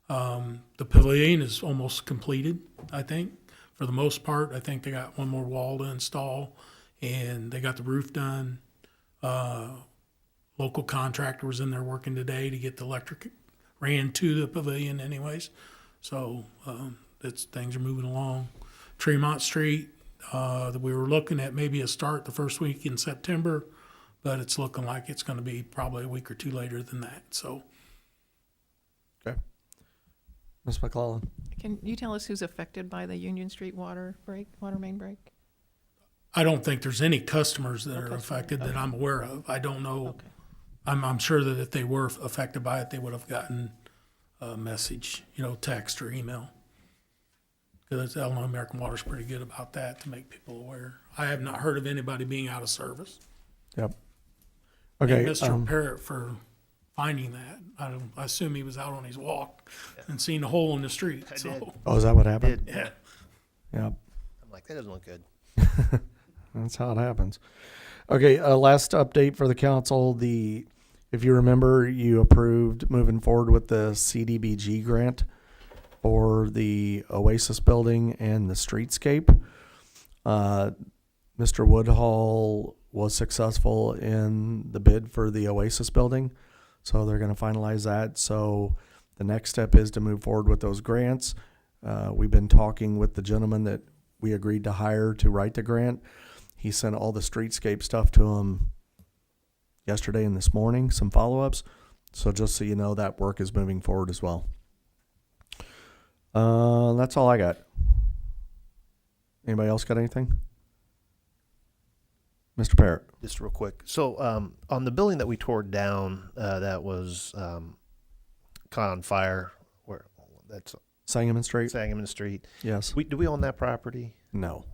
The pavilion is almost completed, I think, for the most part. I think they got one more wall to install, and they got the roof done. Local contractor was in there working today to get the electric ran to the pavilion anyways. So things are moving along. Tremont Street, we were looking at maybe a start the first week in September, but it's looking like it's going to be probably a week or two later than that. So, Okay. Ms. McClellan? Can you tell us who's affected by the Union Street water main break? I don't think there's any customers that are affected that I'm aware of. I don't know. Okay. I'm sure that if they were affected by it, they would have gotten a message, text or email. Because Illinois American Water is pretty good about that to make people aware. I have not heard of anybody being out of service. Yep. Okay. And Mr. Parrott for finding that. I assume he was out on his walk and seen a hole in the street. I So, did. Oh, is that what happened? Did. yeah. Yep. I'm like, that doesn't look good. That's how it happens. Okay, last update for the council. If you remember, you approved moving forward with the CDBG grant for the Oasis building and the streetscape. Mr. Woodhull was successful in the bid for the Oasis building, so they're going to finalize that. So the next step is to move forward with those grants. We've been talking with the gentleman that we agreed to hire to write the grant. He sent all the streetscape stuff to him yesterday and this morning, some follow-ups. So just so you know, that work is moving forward as well. That's all I got. Anybody else got anything? Mr. Parrott. Just real quick. So on the building that we tore down, that was caught on fire. Where that's Sangamon Street? Sangamon Street. Yes. Do we own that property? No.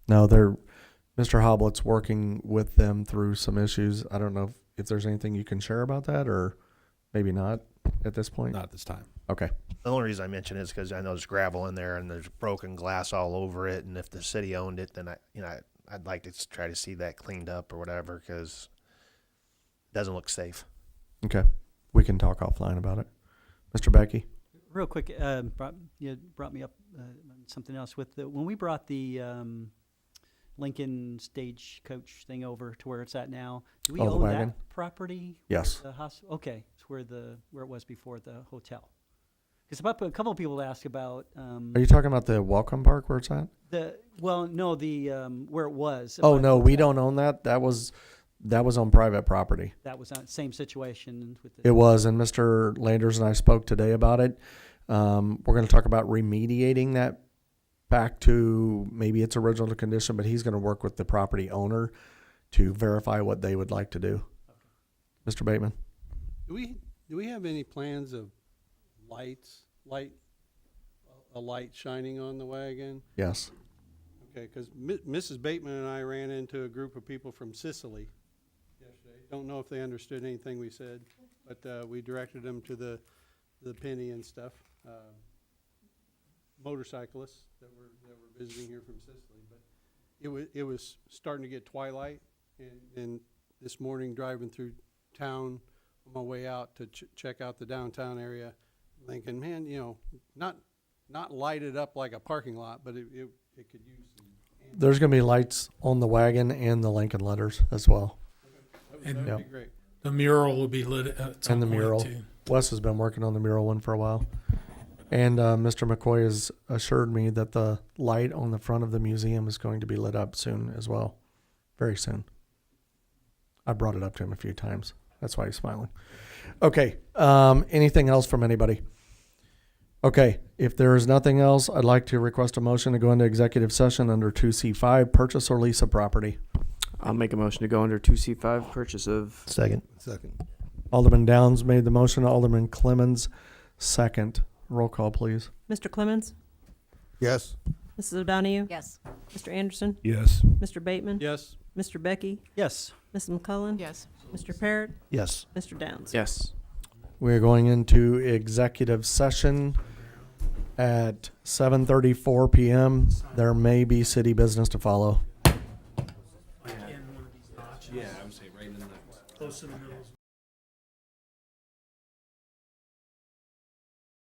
No, Mr. Hoblet's working with them through some issues. I don't know if there's anything you can share about that, or maybe not at this point. Not at this time. Okay. The only reason I mention it is because I know there's gravel in there and there's broken glass all over it. And if the city owned it, then I'd like to try to see that cleaned up or whatever, because it doesn't look safe. Okay. We can talk offline about it. Mr. Becky? Real quick, you brought me up on something else with when we brought the Lincoln Stagecoach thing over to where it's at now. Do we Oh, the own wagon? that property? Yes. The okay, it's where it was before the hotel. Because a couple of people asked about Are you talking about the Welcome Park where it's at? no, the where it was. Oh, by the no, we hotel. don't own that. That was on private property. That was on same situation with It was, and Mr. Landers and I spoke today about it. We're going to talk about remediating that back to maybe its original condition, but he's going to work with the property owner to verify what they would like to do. Mr. Bateman? Do we have any plans of a light shining on the wagon? Yes. Okay, because Mrs. Bateman and I ran into a group of people from Sicily yesterday. Don't know if they understood anything we said, but we directed them to the penny and stuff. Motorcyclists that were visiting here from Sicily, but it was starting to get twilight, and this morning driving through town on my way out to check out the downtown area, thinking, man, not lighted up like a parking lot, but it could use some. There's going to be lights on the wagon and the Lincoln letters as well. And That'd be great. the mural will be lit at some And the point, mural. too. Wes has been working on the mural one for a while. And Mr. McCoy has assured me that the light on the front of the museum is going to be lit up soon as well. Very soon. I brought it up to him a few times. That's why he's smiling. Okay. Anything else from anybody? Okay. If there is nothing else, I'd like to request a motion to go into executive session under 2C5, purchase or lease of property. I'll make a motion to go under 2C5, purchase of. Second. Alderman Downs made the motion. Alderman Clemmons, second. Roll call, please. Mr. Clemmons? Yes. Mrs. O'Donoghue? Yes. Mr. Anderson? Yes. Mr. Bateman? Yes. Mr. Becky? Yes. Mrs. McCullen? Yes. Mr. Parrott? Yes. Mr. Downs? Yes. We're going into executive session at 7:34 p.m. There may be city business to follow. Like in one of these notches. Yeah, I would say right in the Close to the middle is